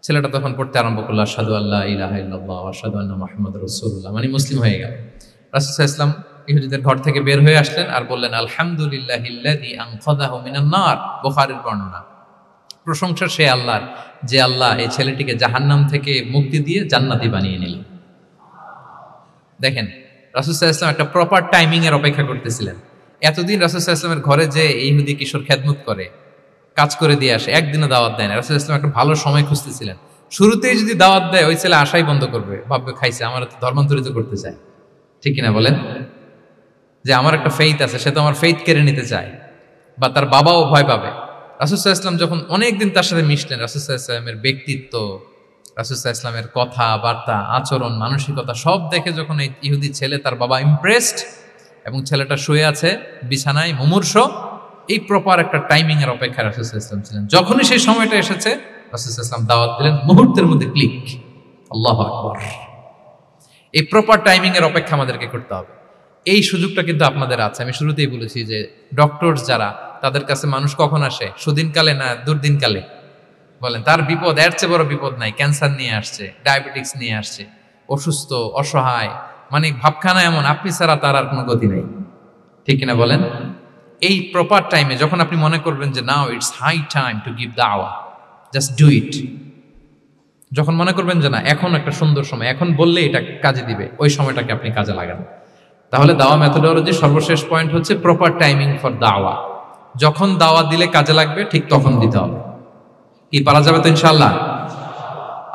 ছেলেটা তখন পড়তে আরম্ভ করলো আশহাদু আল্লা ইলাহা ইল্লাল্লাহ ওয়া আশহাদু আন্না মুহাম্মাদুর রাসূলুল্লাহ, মানে মুসলিম হয়ে গেল। রাসূল সাল্লাল্লাহু আলাইহি ওয়াসাল্লাম ইহুদিদের ঘর থেকে বের হয়ে আসলেন আর বললেন আলহামদুলিল্লাহিল্লাযী আনকাযাহু মিনান নার, বুখারীর বর্ণনা। প্রশংসা সে আল্লাহর, যে আল্লাহ এই ছেলেটিকে জাহান্নাম থেকে মুক্তি দিয়ে জান্নাতি বানিয়ে নিলেন। দেখেন রাসূল সাল্লাল্লাহু আলাইহি ওয়াসাল্লাম একটা প্রপার টাইমিং এর অপেক্ষা করতেছিলেন। এতদিন রাসূল সাল্লাল্লাহু আলাইহি ওয়াসাল্লামের ঘরে যে এই ইহুদি কিশোর খেদমত করে, কাজ করে দিয়ে আসে, একদিনও দাওয়াত দেয় না। রাসূল সাল্লাল্লাহু আলাইহি ওয়াসাল্লাম একটা ভালো সময় খুঁজতেছিলেন। শুরুতেই যদি দাওয়াত দেয়, ওই ছেলে আশাই বন্ধ করবে, ভাববে খাইছে, আমার তো ধর্মান্তরিত করতে চায়। ঠিক কিনা বলেন? যে আমার একটা ফেইথ আছে, সে তো আমার ফেইথ কেড়ে নিতে চায়, বা তার বাবাও ভয় পাবে। রাসূল সাল্লাল্লাহু আলাইহি ওয়াসাল্লাম যখন অনেকদিন তার সাথে মিশলেন, রাসূল সাল্লাল্লাহু আলাইহি ওয়াসাল্লামের ব্যক্তিত্ব, রাসূল সাল্লাল্লাহু আলাইহি ওয়াসাল্লামের কথা বার্তা, আচরণ, মানসিকতা সব দেখে যখন এই ইহুদি ছেলে, তার বাবা ইমপ্রেসড, এবং ছেলেটা শুয়ে আছে বিছানায় মুমূর্ষ, এই প্রপার একটা টাইমিং এর অপেক্ষায় রাসূল সাল্লাল্লাহু আলাইহি ওয়াসাল্লাম ছিলেন। যখনই সেই সময়টা এসেছে, রাসূল সাল্লাল্লাহু আলাইহি ওয়াসাল্লাম দাওয়াত দিলেন, মুহূর্তের মধ্যে ক্লিক। আল্লাহু আকবার। এই প্রপার টাইমিং এর অপেক্ষা আমাদেরকে করতে হবে। এই সুযোগটা কিন্তু আপনাদের আছে। আমি শুরুতেই বলেছি যে ডক্টরস যারা, তাদের কাছে মানুষ কখন আসে? সুদিনকালে না দুর্দিনকালে? বলেন, তার বিপদ এর চেয়ে বড় বিপদ নাই। ক্যান্সার নিয়ে আসছে, ডায়াবেটিক্স নিয়ে আসছে, অসুস্থ, অসহায়, মানে ভাবখানা এমন, আপনি ছাড়া তার আর কোনো গতি নেই। ঠিক কিনা বলেন? এই প্রপার টাইমে যখন আপনি মনে করবেন যে now it's high time to give দাওয়া, জাস্ট ডু ইট। যখন মনে করবেন যে না এখন একটা সুন্দর সময়, এখন বললে এটা কাজে দিবে, ওই সময়টাকে আপনি কাজে লাগান। তাহলে দাওয়া মেথোডোলজি সর্বশেষ পয়েন্ট হচ্ছে প্রপার টাইমিং ফর দাওয়া। যখন দাওয়া দিলে কাজে লাগবে, ঠিক তখন দিতে হবে। কি পারা যাবে তো ইনশাআল্লাহ?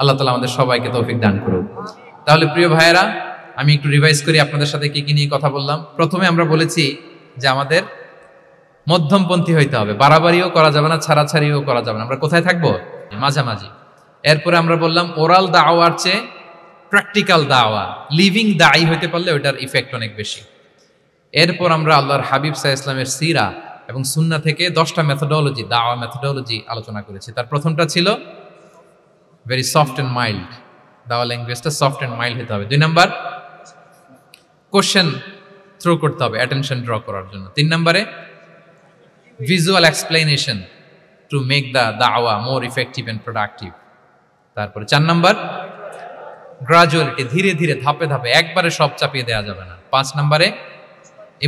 আল্লাহ তাআলা আমাদের সবাইকে তৌফিক দান করুন। তাহলে প্রিয় ভাইয়েরা, আমি একটু রিভাইজ করি আপনাদের সাথে কি কি নিয়ে কথা বললাম। প্রথমে আমরা বলেছি যে আমাদের মধ্যমপন্থী হইতে হবে, বাড়াবাড়িও করা যাবে না, ছাড়াছাড়িও করা যাবে না। আমরা কোথায় থাকবো? মাঝামাঝি। এরপরে আমরা বললাম ওরাল দাওয়ার চেয়ে প্র্যাকটিক্যাল দাওয়া, লিভিং দায়ী হইতে পারলে ওটার ইফেক্ট অনেক বেশি। এরপর আমরা আল্লাহর হাবিব সাল্লাল্লাহু আলাইহি ওয়াসাল্লামের সিরা এবং সুন্নাহ থেকে 10টা মেথোডোলজি, দাওয়া মেথোডোলজি আলোচনা করেছি। তার প্রথমটা ছিল ভেরি সফট অ্যান্ড মাইল্ড, দাওয়া ল্যাঙ্গুয়েজটা সফট অ্যান্ড মাইল্ড হতে হবে। 2 নাম্বার, কোশ্চেন থ্রো করতে হবে অ্যাটেনশন ড্র করার জন্য। 3 নম্বরে, visual explanation to make the দাওয়া মোর ইফেক্টিভ অ্যান্ড প্রোডাক্টিভ। তারপরে 4 নাম্বার, গ্রাজুয়ালিটি, ধীরে ধীরে ধাপে ধাপে, একবারে সব চাপিয়ে দেওয়া যাবে না। 5 নম্বরে,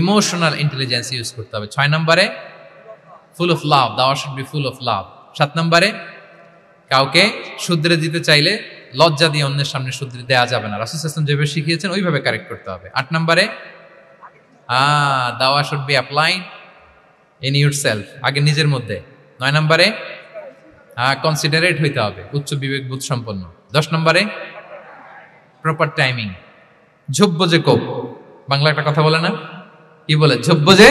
ইমোশনাল ইন্টেলিজেন্স ইউজ করতে হবে। 6 নম্বরে, ফুল অফ লাভ, দাওয়া should be full of love. 7 নম্বরে, কাউকে শুধরে দিতে চাইলে লজ্জা দিয়ে অন্যের সামনে শুধরে দেওয়া যাবে না, রাসূল সাল্লাল্লাহু আলাইহি ওয়াসাল্লাম যেভাবে শিখিয়েছেন ওইভাবে কারেক্ট করতে হবে। 8 নম্বরে, দাওয়া should be applied in yourself, আগে নিজের মধ্যে। 9 নম্বরে, কনসিডারেট হইতে হবে, উচ্চ বিবেকবোধ সম্পন্ন। 10 নম্বরে, প্রপার টাইমিং, ঝোপ্প যে কোপ, বাংলা একটা কথা বলে না, কি বলে? ঝোপ্প যে,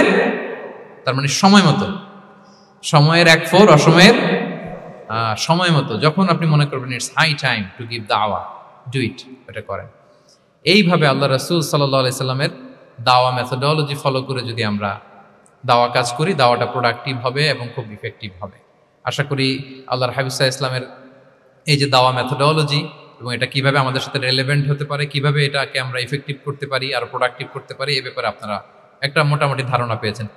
তার মানে সময় মতো, সময়ের 1/4, অসময়ের সময় মতো। যখন আপনি মনে করবেন it's high time to give দাওয়া, ডু ইট, এটা করেন। এইভাবে আল্লাহ রাসূল সাল্লাল্লাহু আলাইহি সাল্লামের দাওয়া মেথোডোলজি ফলো করে যদি আমরা দাওয়া কাজ করি, দাওয়াটা প্রোডাক্টিভ হবে এবং খুব ইফেক্টিভ হবে। আশা করি আল্লাহর হাবিব সাল্লাল্লাহু আলাইহি ইসলামের এই যে দাওয়া মেথোডোলজি, এবং এটা কিভাবে আমাদের সাথে রেলেভেন্ট হতে পারে, কিভাবে এটাকে আমরা ইফেক্টিভ করতে পারি আর প্রোডাক্টিভ করতে পারি, এ ব্যাপারে আপনারা একটা মোটামুটি ধারণা পেয়েছেন।